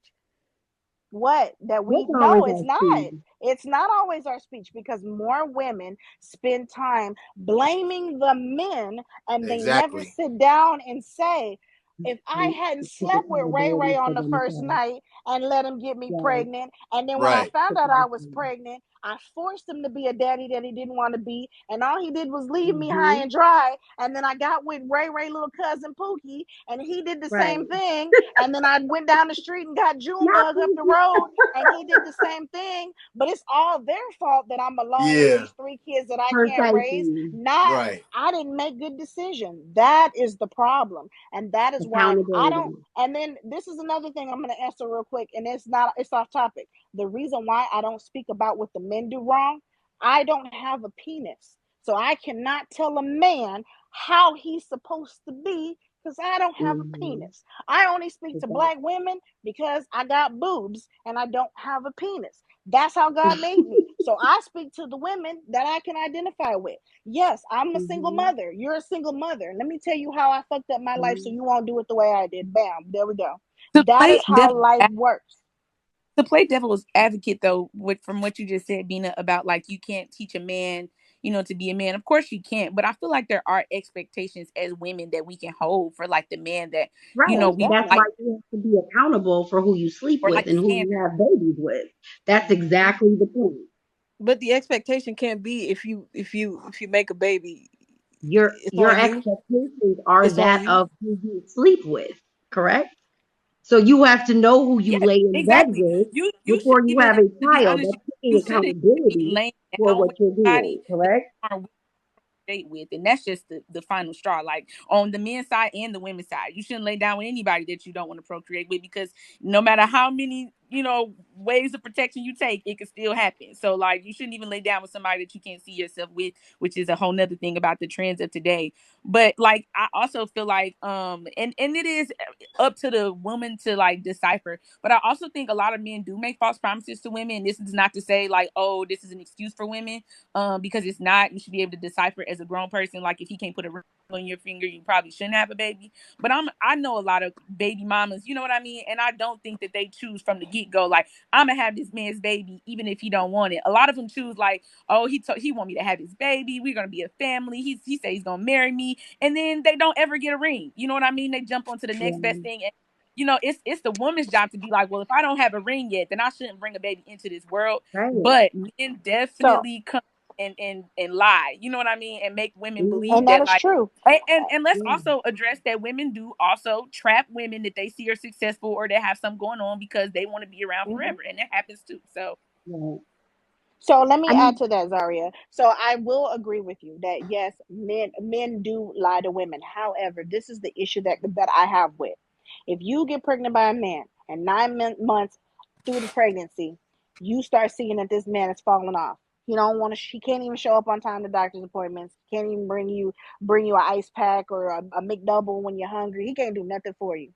[SPEAKER 1] what that we
[SPEAKER 5] What's always
[SPEAKER 1] know, it's
[SPEAKER 5] our
[SPEAKER 1] not.
[SPEAKER 5] speed?
[SPEAKER 1] It's not always our speech, because more women spend time blaming the men, and they never
[SPEAKER 3] Exactly.
[SPEAKER 1] sit down and say, if I
[SPEAKER 5] And
[SPEAKER 1] hadn't
[SPEAKER 5] take
[SPEAKER 1] slept with Ray
[SPEAKER 5] accountability
[SPEAKER 1] Ray on
[SPEAKER 5] for
[SPEAKER 1] the first
[SPEAKER 5] themselves.
[SPEAKER 1] night and let him get me
[SPEAKER 5] Right.
[SPEAKER 1] pregnant, and then when I
[SPEAKER 3] Right.
[SPEAKER 1] found out I was
[SPEAKER 5] Precisely.
[SPEAKER 1] pregnant, I forced him to be a daddy that he didn't want to be, and all he did was leave me high
[SPEAKER 5] Mm-hmm.
[SPEAKER 1] and dry. And then I got with Ray Ray little cousin Pookie, and he did the
[SPEAKER 5] Right.
[SPEAKER 1] same thing. And then I went down the street and got
[SPEAKER 5] Not
[SPEAKER 1] Junebug up the
[SPEAKER 5] Pinky.
[SPEAKER 1] road, and he did the same thing. But it's all their fault that I'm alone with
[SPEAKER 3] Yeah.
[SPEAKER 1] these 3 kids that I can't raise.
[SPEAKER 5] Precisely.
[SPEAKER 1] Not,
[SPEAKER 3] Right.
[SPEAKER 1] I didn't make good decisions. That is the problem. And that is why I don't.
[SPEAKER 5] Accountability.
[SPEAKER 1] And then this is another thing I'm going to answer real quick. And it's off topic. The reason why I don't speak about what the men do wrong, I don't have a penis. So I cannot tell a man how he's supposed to be, because I don't have a
[SPEAKER 5] Mm-hmm.
[SPEAKER 1] penis. I only speak to
[SPEAKER 5] Exactly.
[SPEAKER 1] black women because I got boobs and I don't have a penis. That's how God made me. So I speak to the women that I can identify with. Yes, I'm a single
[SPEAKER 5] Mm-hmm.
[SPEAKER 1] mother. You're a single mother. Let me tell you how I fucked up my life so
[SPEAKER 5] Mm-hmm.
[SPEAKER 1] you won't do it the way I did. Bam, there we go.
[SPEAKER 2] To
[SPEAKER 1] That
[SPEAKER 2] play
[SPEAKER 1] is how
[SPEAKER 2] devil
[SPEAKER 1] life works.
[SPEAKER 2] to play devil's advocate though, from what you just said, Bina, about like you can't teach a man, to be a man. Of course you can't, but I feel like there are expectations as women that we can hold for like the man that
[SPEAKER 5] Right.
[SPEAKER 1] Most
[SPEAKER 2] we
[SPEAKER 5] That's
[SPEAKER 1] definitely.
[SPEAKER 5] why
[SPEAKER 2] like,
[SPEAKER 5] you have to be accountable for who you sleep
[SPEAKER 2] or
[SPEAKER 5] with
[SPEAKER 2] like
[SPEAKER 5] and who you
[SPEAKER 2] standards.
[SPEAKER 5] have babies with. That's
[SPEAKER 1] Hmm.
[SPEAKER 5] exactly the point.
[SPEAKER 4] But the expectation can't be, if you make a baby, it's
[SPEAKER 5] Your
[SPEAKER 4] on you.
[SPEAKER 5] expectations are
[SPEAKER 4] It's on
[SPEAKER 5] that
[SPEAKER 4] you.
[SPEAKER 5] of who you sleep with, correct? So you have to know who you
[SPEAKER 2] Yeah,
[SPEAKER 5] lay in bed
[SPEAKER 2] exactly.
[SPEAKER 5] with
[SPEAKER 2] You
[SPEAKER 5] before
[SPEAKER 2] shouldn't
[SPEAKER 5] you
[SPEAKER 2] even,
[SPEAKER 5] have a
[SPEAKER 2] to be
[SPEAKER 5] child.
[SPEAKER 2] honest,
[SPEAKER 5] That's
[SPEAKER 2] you
[SPEAKER 5] taking
[SPEAKER 2] shouldn't even be
[SPEAKER 5] accountability
[SPEAKER 2] laying
[SPEAKER 5] for
[SPEAKER 2] down
[SPEAKER 5] what
[SPEAKER 2] with
[SPEAKER 5] you're doing,
[SPEAKER 2] somebody that
[SPEAKER 5] correct?
[SPEAKER 2] you aren't date with, and that's just the final straw. Like on the men's side and the women's side, you shouldn't lay down with anybody that you don't want to procreate with, because no matter how many ways of protection you take, it can still happen. So like you shouldn't even lay down with somebody that you can't see yourself with, which is a whole nother thing about the trends of today. But like I also feel like and it is up to the woman to like decipher. But I also think a lot of men do make false promises to women. This is not to say like, oh, this is an excuse for women, because it's not. You should be able to decipher as a grown person. Like if he can't put a ring on your finger, you probably shouldn't have a baby. But I know a lot of baby mamas, you know what I mean? And I don't think that they choose from the get-go, like, I'm gonna have this man's baby even if he don't want it. A lot of them choose like, oh, he want me to have his baby, we're gonna be a family, he say he's gonna marry me, and then they don't ever get a ring. You know what I mean? They jump onto the next
[SPEAKER 5] Yeah,
[SPEAKER 2] best thing. And it's the woman's job to be like, well, if I don't have a ring yet, then I shouldn't bring a baby into this world.
[SPEAKER 5] right.
[SPEAKER 2] But men
[SPEAKER 1] So,
[SPEAKER 2] definitely come and lie, you know what I mean, and make women
[SPEAKER 5] Mm-hmm.
[SPEAKER 2] believe
[SPEAKER 1] and that
[SPEAKER 2] that,
[SPEAKER 1] is
[SPEAKER 2] like,
[SPEAKER 1] true.
[SPEAKER 2] and let's also address that women do also trap women that they see are successful or that have something going on because they want to be around
[SPEAKER 1] Mm-hmm.
[SPEAKER 2] forever, and that happens too. So
[SPEAKER 5] Right.
[SPEAKER 1] So let me
[SPEAKER 5] I
[SPEAKER 1] add
[SPEAKER 5] mean,
[SPEAKER 1] to that, Zaria. So I will agree with you that yes, men do lie to women. However, this is the issue that I have with. If you get pregnant by a man and 9 months through the pregnancy, you start seeing that this man is falling off. He don't want to. He can't even show up on time to doctor's appointments. Can't even bring you an ice pack or a McDouble when you're hungry. He can't do nothing for you.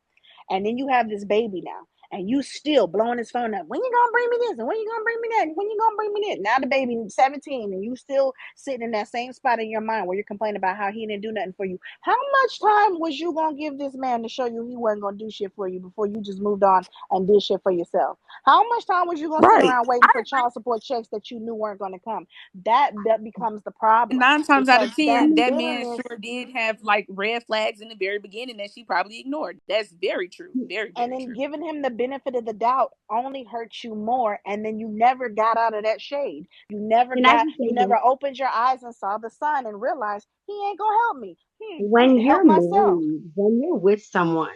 [SPEAKER 1] And then you have this baby now, and you still blowing his phone up. When you gonna bring me this? And when you gonna bring me that? And when you gonna bring me that? Now the baby 17, and you still sitting in that same spot in your mind where you're complaining about how he didn't do nothing for you. How much time was you gonna give this man to show you he wasn't gonna do shit for you before you just moved on and did shit for yourself? How much time was you gonna sit
[SPEAKER 2] Right.
[SPEAKER 1] around waiting for child support checks that you knew weren't gonna come? That becomes the problem,
[SPEAKER 2] 9 times out
[SPEAKER 1] because
[SPEAKER 2] of
[SPEAKER 1] that
[SPEAKER 2] 10, that man
[SPEAKER 1] bitterness.
[SPEAKER 2] sure did have like red flags in the very beginning that she probably ignored. That's very true. Very,
[SPEAKER 1] And
[SPEAKER 2] very
[SPEAKER 1] then
[SPEAKER 2] true.
[SPEAKER 1] giving him the benefit of the doubt only hurts you more, and then you never got out of that shade.
[SPEAKER 5] can I just
[SPEAKER 1] You
[SPEAKER 5] say
[SPEAKER 1] never
[SPEAKER 5] this?
[SPEAKER 1] opened your eyes and saw the sun and realized he ain't gonna help me. I'm
[SPEAKER 5] When
[SPEAKER 1] gonna help
[SPEAKER 5] you're
[SPEAKER 1] myself.
[SPEAKER 5] married, when you're with someone,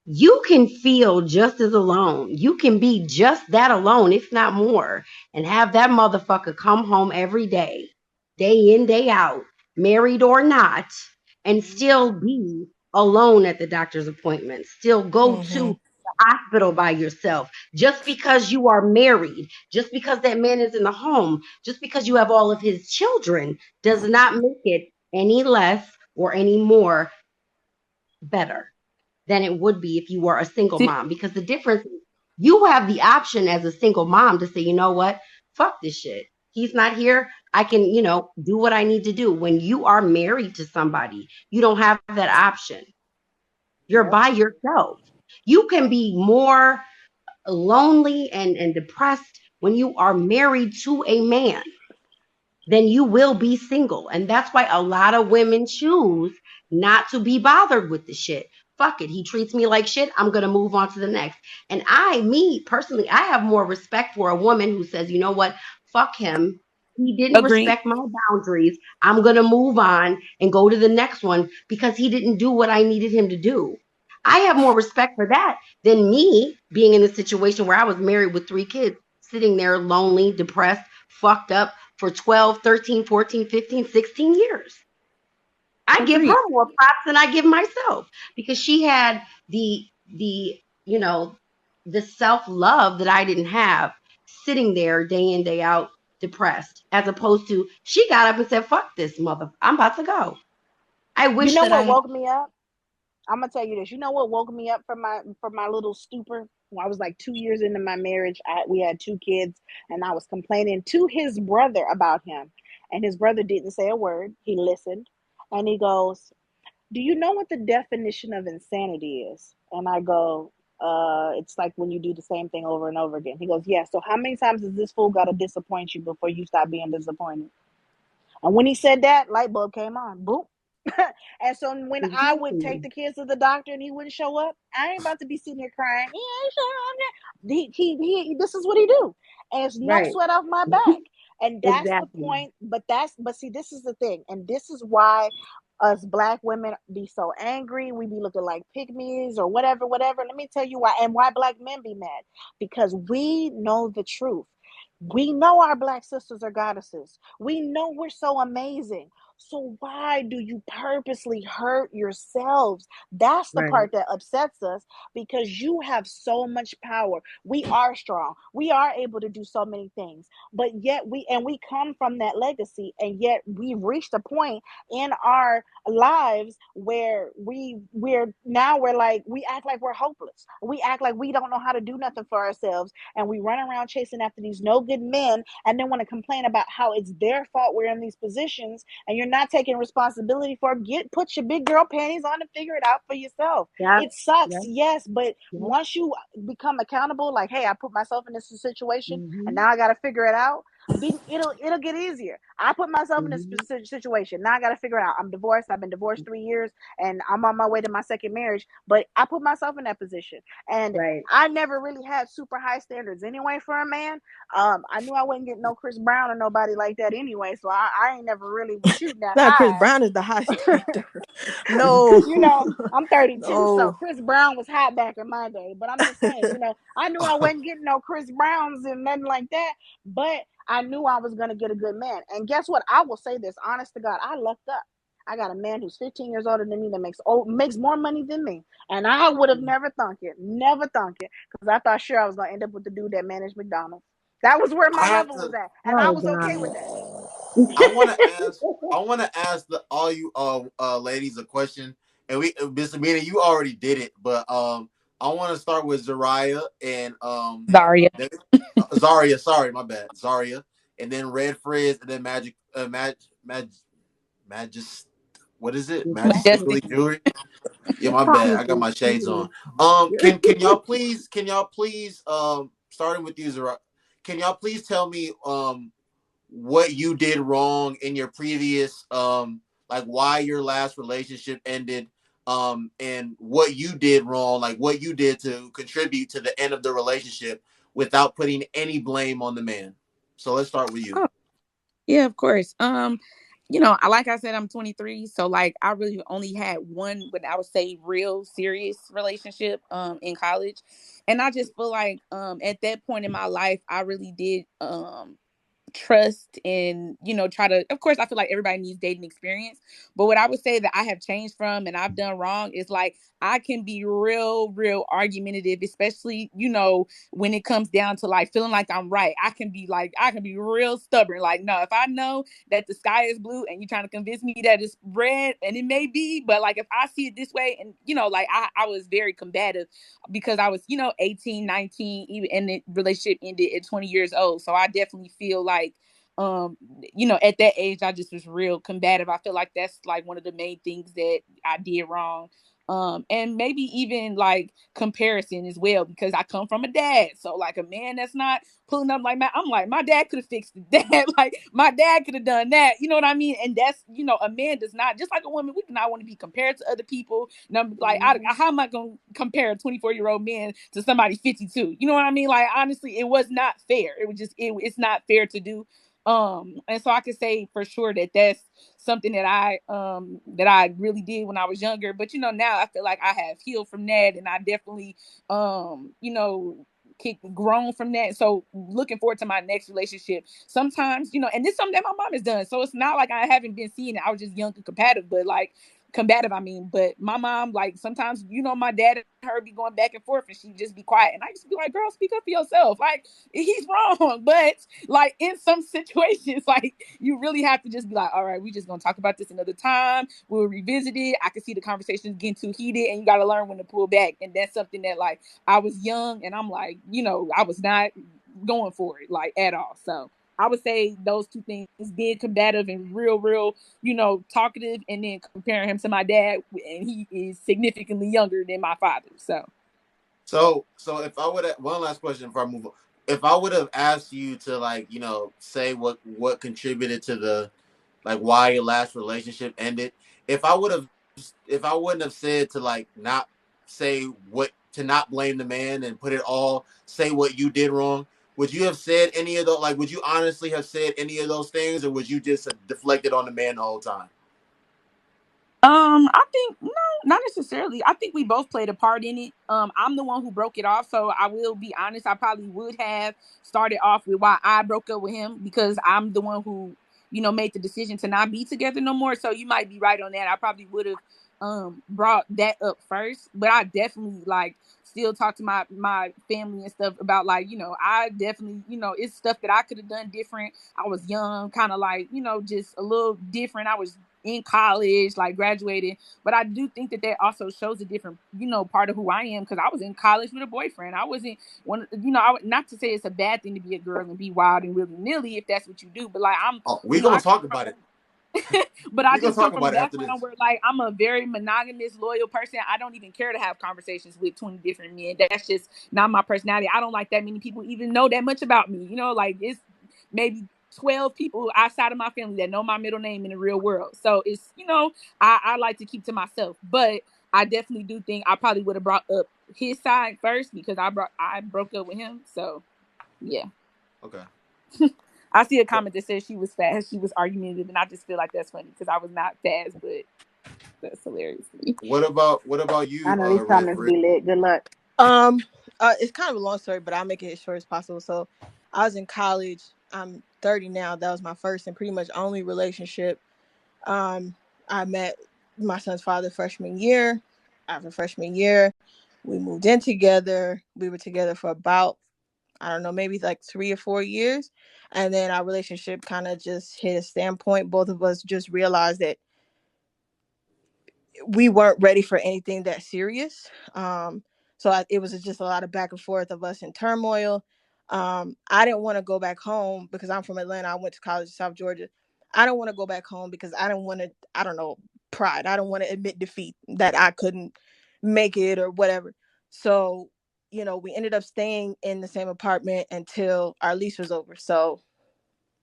[SPEAKER 5] you can feel just as alone. You can be just that alone, if not more, and have that motherfucker come home every day in, day out, married or not, and still be alone at the doctor's appointment, still go to
[SPEAKER 4] Mm-hmm.
[SPEAKER 5] the hospital by yourself. Just because you are married, just because that man is in the home, just because you have all of his children, does not make it any less or any more better than it would be if you were a single
[SPEAKER 2] Did,
[SPEAKER 5] mom. Because the difference is you have the option as a single mom to say, you know what, fuck this shit. He's not here. I can, do what I need to do. When you are married to somebody, you don't have that option. You're
[SPEAKER 1] Yep.
[SPEAKER 5] by yourself. You can be more lonely and depressed when you are married to a man then you will be single. And that's why a lot of women choose not to be bothered with the shit. Fuck it. He treats me like shit. I'm going to move on to the next. And me personally, I have more respect for a woman who says, you know what? Fuck him. He didn't
[SPEAKER 2] agree.
[SPEAKER 5] respect my boundaries. I'm going to move on and go to the next one because he didn't do what I needed him to do. I have more respect for that than me being in a situation where I was married with 3 kids, sitting there lonely, depressed, fucked up for 12, 13, 14, 15, 16 years. I give
[SPEAKER 2] Agreed.
[SPEAKER 5] her more props than I give myself because she had the you know the self-love that I didn't have sitting there day in day out depressed as opposed to she got up and said fuck this mother I'm about to go. I
[SPEAKER 1] You
[SPEAKER 5] wish
[SPEAKER 1] know
[SPEAKER 5] that I
[SPEAKER 1] what
[SPEAKER 5] had
[SPEAKER 1] woke me up? I'm gonna tell you this. You know what woke me up from my little stupor? When I was like 2 years into my marriage, we had 2 kids, and I was complaining to his brother about him, and his brother didn't say a word. He listened, and he goes, "Do you know what the definition of insanity is?" And I go, "It's like when you do the same thing over and over again." He goes, "Yeah. So how many times has this fool got to disappoint you before you stop being disappointed?" And when he said that, light bulb came on. Boom. And so when I would take
[SPEAKER 5] exactly
[SPEAKER 1] the kids to the doctor and he wouldn't show up, I ain't about to be sitting here crying. He ain't showing up. This is what he do, and it's no
[SPEAKER 5] right
[SPEAKER 1] sweat off my back. And that's the
[SPEAKER 5] exactly
[SPEAKER 1] point. But see, this is the thing, and this is why us black women be so angry. We be looking like pygmies or whatever, whatever. Let me tell you why, and why black men be mad, because we know the truth. We know our black sisters are goddesses. We know we're so amazing. So why do you purposely hurt yourselves? That's the
[SPEAKER 5] right
[SPEAKER 1] part that upsets us, because you have so much power. We are strong. We are able to do so many things. But yet we come from that legacy, and yet we've reached a point in our lives where we're like, we act like we're hopeless. We act like we don't know how to do nothing for ourselves, and we run around chasing after these no good men, and then want to complain about how it's their fault we're in these positions, and you're not taking responsibility for put your big girl panties on and figure it out for yourself.
[SPEAKER 5] yep
[SPEAKER 1] It sucks,
[SPEAKER 5] yep
[SPEAKER 1] yes, but
[SPEAKER 5] yep
[SPEAKER 1] once you become accountable, like, hey, I put myself in this situation and
[SPEAKER 5] hmm
[SPEAKER 1] now I got to figure it out. It'll get easier. I put myself in this
[SPEAKER 5] hmm
[SPEAKER 1] situation. Now I got to figure it out. I'm divorced. I've been divorced 3 years, and I'm on my way to my second marriage. But I put myself in that position, and
[SPEAKER 5] right
[SPEAKER 1] I never really had super high standards anyway for a man. I knew I wouldn't get no Chris Brown or nobody like that anyway, so I ain't never really was shooting that
[SPEAKER 4] Not Chris
[SPEAKER 1] high.
[SPEAKER 4] Brown is the high standard. No,
[SPEAKER 1] I'm 32, so
[SPEAKER 4] no.
[SPEAKER 1] Chris Brown was hot back in my day. But I'm just saying, I knew I wasn't getting no Chris Browns and nothing like that. But I knew I was going to get a good man. And guess what? I will say this, honest to God, I lucked up. I got a man who's 15 years older than me that makes more money than me. And I would have never thunk it. Never thunk it. Because I thought sure I was going to end up with the dude that managed McDonald's. That was where my
[SPEAKER 3] I have
[SPEAKER 1] level was
[SPEAKER 3] to.
[SPEAKER 1] at. And I
[SPEAKER 5] Oh
[SPEAKER 1] was okay with that.
[SPEAKER 3] I want to ask. I want to ask all you ladies a question, and Mr. Mina, you already did it, but I want to start with Zaria and
[SPEAKER 2] Zaria.
[SPEAKER 3] then, Zaria. Sorry, my bad, Zaria, and then Red Frizz, and then Magis. What is it?
[SPEAKER 2] Majestic.
[SPEAKER 3] Majestically Jewelry. Yeah, my bad. I got my shades on.
[SPEAKER 5] Mhm.
[SPEAKER 3] Can y'all please starting with you, Zaria, can y'all please tell me what you did wrong in your previous like why your last relationship ended, and what you did wrong, like what you did to contribute to the end of the relationship without putting any blame on the man. So let's start with you.
[SPEAKER 2] Oh, yeah, of course. Like I said, I'm 23, so like I really only had one, what I would say, real serious relationship in college, and I just feel like at that point in my life, I really did trust and try to, of course, I feel like everybody needs dating experience, but what I would say that I have changed from and I've done wrong is like I can be real argumentative, especially when it comes down to like feeling like I'm right. I can be real stubborn, like, no, if I know that the sky is blue and you're trying to convince me that it's red, and it may be, but like if I see it this way, and like I was very combative because I was 18, 19, even, and the relationship ended at 20 years old. So I definitely feel like at that age I just was real combative. I feel like that's like one of the main things that I did wrong. And maybe even like comparison as well, because I come from a dad. So like a man that's not pulling up like I'm like, my dad could have fixed that. Like my dad could have done that. You know what I mean? And that's, a man does not, just like a woman, we do not want to be compared to other people. And I'm like, how am I going to compare a 24-year-old man to somebody 52? You know what I mean? Like, honestly, it was not fair. It was just, it's not fair to do. And so I can say for sure that that's something that I really did when I was younger. But now I feel like I have healed from that, and I definitely grown from that. So looking forward to my next relationship. Sometimes, and this is something that my mom has done. So it's not like I haven't been seeing it. I was just young and combative, I mean, but my mom, like, sometimes, my dad and her be going back and forth, and she'd just be quiet. And I used to be like, girl, speak up for yourself. Like, he's wrong. But, like, in some situations, like, you really have to just be like, all right, we just gonna talk about this another time. We'll revisit it. I can see the conversations getting too heated, and you got to learn when to pull back. And that's something that, like, I was young, and I'm like, I was not going for it, like, at all. So I would say those two things: being combative and real, talkative, and then comparing him to my dad, and he is significantly younger than my father.
[SPEAKER 3] So if I would have one last question before I move on, if I would have asked you to like say what contributed to the like why your last relationship ended, if I would have if I wouldn't have said to like not say what to not blame the man and put it all say what you did wrong, would you have said any of those, like would you honestly have said any of those things, or would you just have deflected on the man the whole time?
[SPEAKER 2] I think no, not necessarily. I think we both played a part in it. I'm the one who broke it off, so I will be honest. I probably would have started off with why I broke up with him, because I'm the one who, made the decision to not be together no more. So you might be right on that. I probably would have brought that up first, but I definitely like still talk to my family and stuff about, like, I definitely, it's stuff that I could have done different. I was young, kind of like, just a little different. I was in college, like graduated. But I do think that that also shows a different, part of who I am, because I was in college with a boyfriend. I wasn't one, not to say it's a bad thing to be a girl and be wild and willy nilly if that's what you do, but like
[SPEAKER 3] Oh, we
[SPEAKER 2] I
[SPEAKER 3] gonna
[SPEAKER 2] come
[SPEAKER 3] talk
[SPEAKER 2] from,
[SPEAKER 3] about it.
[SPEAKER 2] but I
[SPEAKER 3] We gonna
[SPEAKER 2] just come
[SPEAKER 3] talk
[SPEAKER 2] from a
[SPEAKER 3] about it after
[SPEAKER 2] background
[SPEAKER 3] this.
[SPEAKER 2] where like I'm a very monogamous, loyal person. I don't even care to have conversations with 20 different men. That's just not my personality. I don't like that many people even know that much about me. Like it's maybe 12 people outside of my family that know my middle name in the real world. So it's, I like to keep to myself. But I definitely do think I probably would have brought up his side first, because I broke up with him. So yeah.
[SPEAKER 3] Okay.
[SPEAKER 2] I see a comment that says she was fast, she was argumentative, and I just feel like that's funny because I was not fast, but that's hilarious to me.
[SPEAKER 3] What about
[SPEAKER 1] I
[SPEAKER 3] you,
[SPEAKER 1] know these
[SPEAKER 3] Red
[SPEAKER 1] comments
[SPEAKER 3] Fred?
[SPEAKER 1] be lit. Good luck.
[SPEAKER 4] Um, it's kind of a long story, but I'll make it as short as possible. So, I was in college. I'm 30 now. That was my first and pretty much only relationship. I met my son's father freshman year. After freshman year, we moved in together. We were together for about, I don't know, maybe like 3 or 4 years. And then our relationship kind of just hit a standpoint. Both of us just realized that we weren't ready for anything that serious. It was just a lot of back and forth of us in turmoil. I didn't want to go back home because I'm from Atlanta. I went to college in South Georgia. I don't want to go back home because I don't want to, I don't know, pride. I don't want to admit defeat that I couldn't make it or whatever. So, we ended up staying in the same apartment until our lease was over. So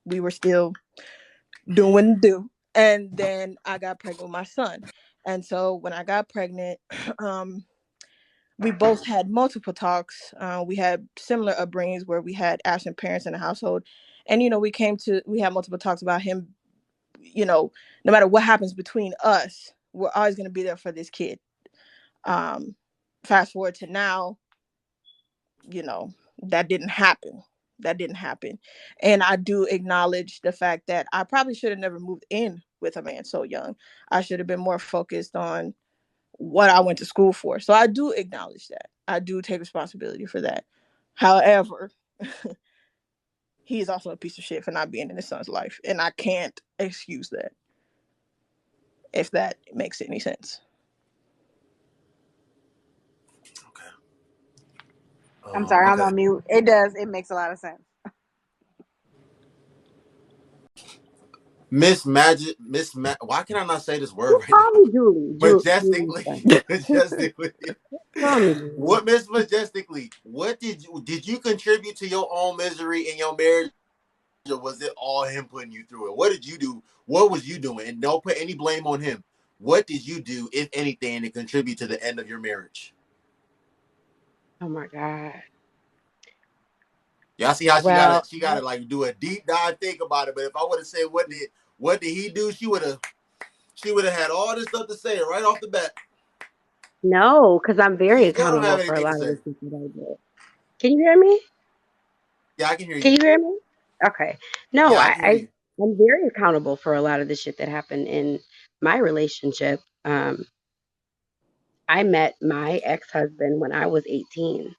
[SPEAKER 4] we were still doing the do. And then I got pregnant with my son. And so when I got pregnant, we both had multiple talks. We had similar upbringings where we had absent parents in the household. And, we had multiple talks about him, no matter what happens between us, we're always going to be there for this kid. Fast forward to now, that didn't happen. That didn't happen. And I do acknowledge the fact that I probably should have never moved in with a man so young. I should have been more focused on what I went to school for. So I do acknowledge that. I do take responsibility for that. However, he is also a piece of shit for not being in his son's life. And I can't excuse that, if that makes any sense.
[SPEAKER 3] Okay.
[SPEAKER 1] I'm sorry, I'm
[SPEAKER 3] Okay.
[SPEAKER 1] on mute. It does. It makes a lot of sense.
[SPEAKER 3] Why can I not say this word
[SPEAKER 5] You
[SPEAKER 3] right
[SPEAKER 5] call
[SPEAKER 3] now?
[SPEAKER 5] me Julie. Julie's
[SPEAKER 3] Majestically,
[SPEAKER 5] fine.
[SPEAKER 3] majestically.
[SPEAKER 5] Call me Julie.
[SPEAKER 3] What, Miss Majestically? What did you contribute to your own misery in your marriage, or was it all him putting you through it? What did you do? What was you doing? And don't put any blame on him. What did you do, if anything, to contribute to the end of your marriage?
[SPEAKER 5] Oh my God.
[SPEAKER 3] Y'all see how she got
[SPEAKER 5] Well,
[SPEAKER 3] to like do a deep dive think about it. But if I would have said what did he do, she would have had all this stuff to say right off the bat.
[SPEAKER 5] no, because I'm
[SPEAKER 3] She
[SPEAKER 5] very
[SPEAKER 3] still don't have
[SPEAKER 5] accountable for a
[SPEAKER 3] anything to
[SPEAKER 5] lot of the
[SPEAKER 3] say.
[SPEAKER 5] shit that I did. Can you hear me?
[SPEAKER 3] Yeah, I can hear
[SPEAKER 5] Can
[SPEAKER 3] you.
[SPEAKER 5] you hear me? Okay. No,
[SPEAKER 3] Yeah, I can hear you.
[SPEAKER 5] I'm very accountable for a lot of the shit that happened in my relationship. I met my ex-husband when I was 18.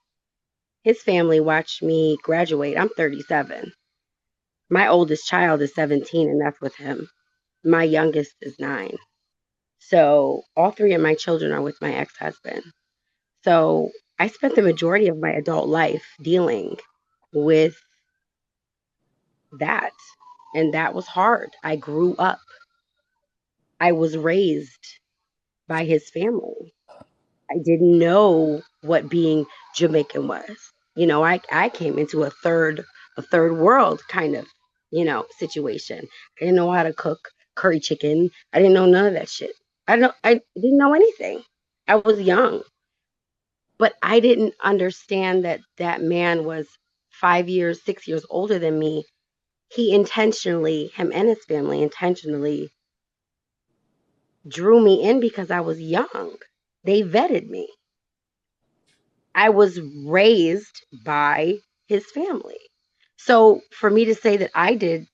[SPEAKER 5] His family watched me graduate. I'm 37. My oldest child is 17, and that's with him. My youngest is 9. So all 3 of my children are with my ex-husband. So I spent the majority of my adult life dealing with that. And that was hard. I grew up. I was raised by his family. I didn't know what being Jamaican was. I came into a third world kind of, situation. I didn't know how to cook curry chicken. I didn't know none of that shit. I didn't know anything. I was young. But I didn't understand that that man was 5 years, 6 years older than me. Him and his family intentionally drew me in because I was young. They vetted me. I was raised by his family. So for me to say that I did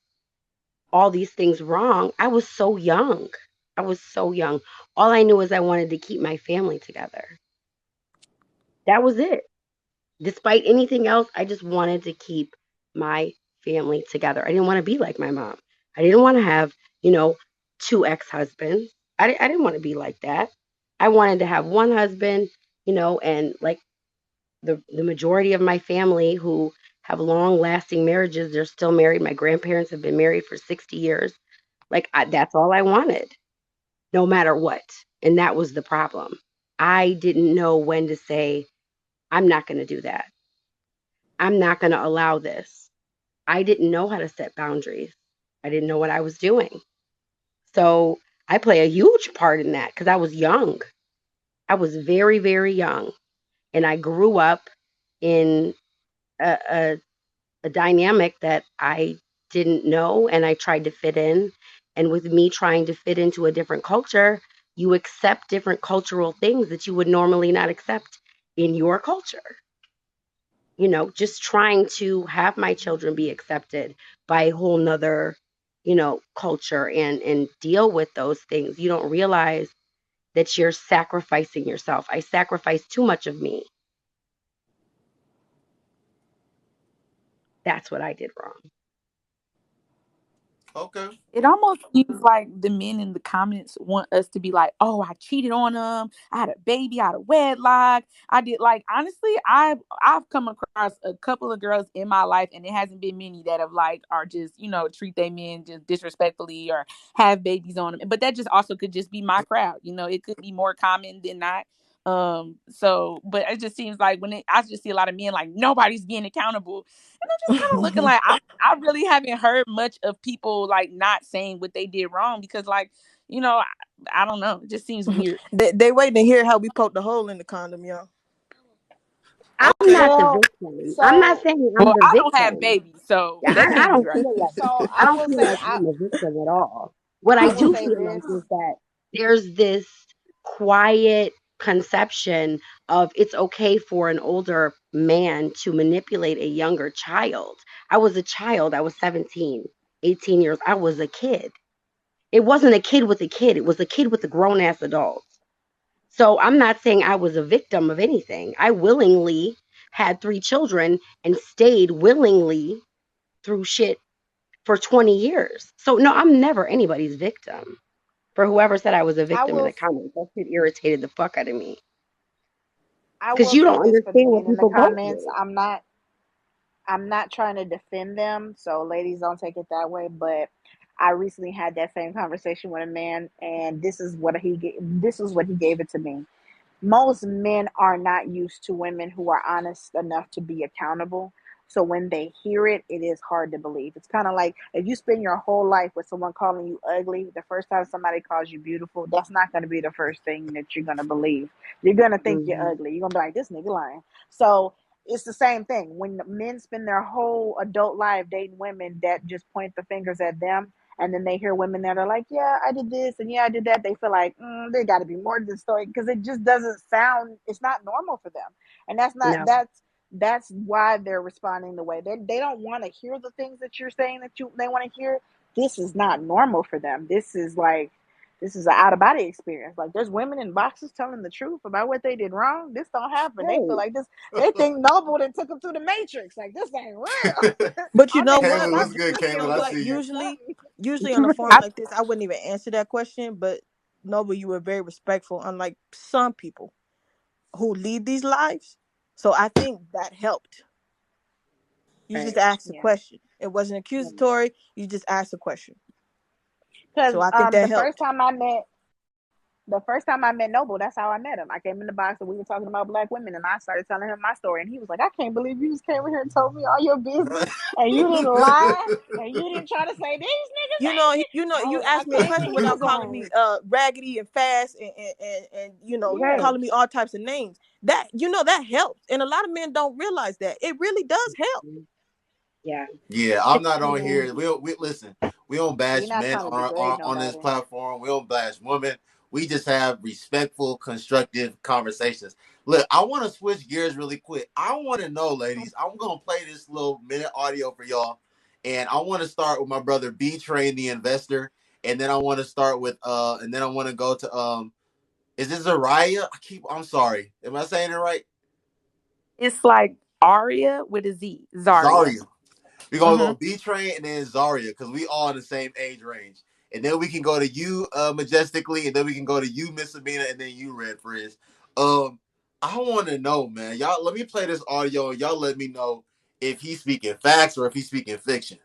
[SPEAKER 5] all these things wrong, I was so young. I was so young. All I knew is I wanted to keep my family together. That was it. Despite anything else, I just wanted to keep my family together. I didn't want to be like my mom. I didn't want to have, 2 ex-husbands. I didn't want to be like that. I wanted to have one husband, and like the majority of my family who have long lasting marriages, they're still married. My grandparents have been married for 60 years. That's all I wanted, no matter what. And that was the problem. I didn't know when to say, I'm not going to do that. I'm not going to allow this. I didn't know how to set boundaries. I didn't know what I was doing. So I play a huge part in that because I was young. I was very, very young. And I grew up in a dynamic that I didn't know and I tried to fit in. And with me trying to fit into a different culture, you accept different cultural things that you would normally not accept in your culture. just trying to have my children be accepted by a whole nother, culture and deal with those things. You don't realize that you're sacrificing yourself. I sacrificed too much of me. That's what I did wrong.
[SPEAKER 3] Okay.
[SPEAKER 2] It almost seems like the men in the comments want us to be like, "Oh, I cheated on them. I had a baby out of wedlock. I did." Like, honestly, I've come across a couple of girls in my life, and it hasn't been many that have like are just treat their men just disrespectfully or have babies on them. But that just also could just be my crowd. It could be more common than not. But it just seems like I just see a lot of men like nobody's being accountable, and I'm just kind of looking like I really haven't heard much of people like not saying what they did wrong because I don't know. It just seems weird.
[SPEAKER 4] They waiting to hear how we poke the hole in the condom, y'all.
[SPEAKER 5] I'm
[SPEAKER 3] Okay.
[SPEAKER 5] not the
[SPEAKER 1] Well,
[SPEAKER 5] victim. I'm not
[SPEAKER 1] so
[SPEAKER 5] saying I'm
[SPEAKER 2] Well,
[SPEAKER 5] the
[SPEAKER 2] I don't have
[SPEAKER 5] victim.
[SPEAKER 2] babies, so
[SPEAKER 5] Yeah,
[SPEAKER 2] that
[SPEAKER 5] I
[SPEAKER 2] can't be
[SPEAKER 5] don't
[SPEAKER 2] right.
[SPEAKER 5] feel like
[SPEAKER 1] so
[SPEAKER 5] I
[SPEAKER 1] I
[SPEAKER 5] don't
[SPEAKER 1] will
[SPEAKER 5] feel
[SPEAKER 1] say
[SPEAKER 5] like I'm a victim at all. What I
[SPEAKER 1] I will
[SPEAKER 5] do
[SPEAKER 1] say
[SPEAKER 5] feel
[SPEAKER 1] this.
[SPEAKER 5] like is that there's this quiet conception of it's okay for an older man to manipulate a younger child. I was a child. I was 17, 18 years. I was a kid. It wasn't a kid with a kid. It was a kid with a grown ass adult. So I'm not saying I was a victim of anything. I willingly had 3 children and stayed willingly through shit for 20 years. So no, I'm never anybody's victim. For whoever said I was a
[SPEAKER 1] I
[SPEAKER 5] victim in the
[SPEAKER 1] will
[SPEAKER 5] comments, that shit irritated the fuck out of me.
[SPEAKER 1] I
[SPEAKER 5] Because
[SPEAKER 1] will
[SPEAKER 5] you
[SPEAKER 1] say
[SPEAKER 5] don't
[SPEAKER 1] this for the
[SPEAKER 5] understand what
[SPEAKER 1] men in the
[SPEAKER 5] people go
[SPEAKER 1] comments.
[SPEAKER 5] through.
[SPEAKER 1] I'm not trying to defend them, so ladies don't take it that way, but I recently had that same conversation with a man, and this is what he gave it to me. Most men are not used to women who are honest enough to be accountable. So when they hear it, it is hard to believe. It's kind of like if you spend your whole life with someone calling you ugly, the first time somebody calls you beautiful, that's not going to be the first thing that you're going to believe. You're going to think you're
[SPEAKER 5] Hmm.
[SPEAKER 1] ugly. You're going to be like, this nigga lying. So it's the same thing. When men spend their whole adult life dating women that just point the fingers at them, and then they hear women that are like, yeah, I did this and yeah, I did that, they feel like there got to be more to the story because it just doesn't sound, it's not normal for them. And
[SPEAKER 5] No.
[SPEAKER 1] that's why they're responding the way they don't want to hear the things that you're saying that they want to hear. This is not normal for them. This is an out of body experience. Like there's women in boxes telling the truth about what they did wrong. This don't happen. They feel
[SPEAKER 5] Right.
[SPEAKER 1] like this. They think Noble that took them to the Matrix. Like this ain't real.
[SPEAKER 4] But you
[SPEAKER 1] I'm
[SPEAKER 4] know
[SPEAKER 1] making
[SPEAKER 4] what?
[SPEAKER 1] up.
[SPEAKER 3] Caitlin,
[SPEAKER 1] I'm
[SPEAKER 3] what's
[SPEAKER 4] Usually,
[SPEAKER 3] good,
[SPEAKER 1] sitting here
[SPEAKER 3] Caitlin? I
[SPEAKER 1] like
[SPEAKER 3] see you.
[SPEAKER 4] usually on a forum
[SPEAKER 2] I
[SPEAKER 4] like this, I wouldn't even answer that question. But Noble, you were very respectful, unlike some people who lead these lives. So I think that helped. You just
[SPEAKER 5] Right.
[SPEAKER 4] asked a
[SPEAKER 1] Yeah.
[SPEAKER 4] question. It wasn't accusatory. You just asked a question.
[SPEAKER 1] Because
[SPEAKER 4] So I think that
[SPEAKER 1] the first
[SPEAKER 4] helped.
[SPEAKER 1] time I met Noble, that's how I met him. I came in the box and we were talking about black women, and I started telling him my story, and he was like, "I can't believe you just came in here and told me all your business, and you didn't lie, and you didn't try to say these niggas ain't shit."
[SPEAKER 4] You
[SPEAKER 1] I
[SPEAKER 4] asked me a
[SPEAKER 1] came in,
[SPEAKER 4] question
[SPEAKER 1] he
[SPEAKER 4] without
[SPEAKER 1] was
[SPEAKER 4] calling me
[SPEAKER 1] like,
[SPEAKER 4] raggedy and fast and
[SPEAKER 1] "Yeah."
[SPEAKER 5] Right.
[SPEAKER 4] calling me all types of names. That that helps, and a lot of men don't realize that it really does help.
[SPEAKER 5] Yeah.
[SPEAKER 3] Yeah, I'm
[SPEAKER 5] It's,
[SPEAKER 3] not
[SPEAKER 5] you
[SPEAKER 3] on
[SPEAKER 5] know,
[SPEAKER 3] here. We listen. We don't
[SPEAKER 1] We're
[SPEAKER 3] bash
[SPEAKER 1] not
[SPEAKER 3] men
[SPEAKER 1] trying to degrade
[SPEAKER 3] on this
[SPEAKER 1] nobody.
[SPEAKER 3] platform. We don't bash women. We just have respectful, constructive conversations. Look, I want to switch gears really quick. I want to know, ladies. I'm gonna play this little minute audio for y'all, and I want to start with my brother B Train, the investor, and then I want to start with and then I want to go to is this Zaraya? I'm sorry. Am I saying it right?
[SPEAKER 2] It's like Aria with a Z, Zaria.
[SPEAKER 3] Zaria. We're gonna
[SPEAKER 2] Hmm.
[SPEAKER 3] go B Train and then Zaria because we all in the same age range. And then we can go to you majestically, and then we can go to you, Miss Sabina, and then you, Red Frizz. Um, I want to know, man. Y'all, let me play this audio, and y'all let me know if he's speaking facts or if he's speaking fiction.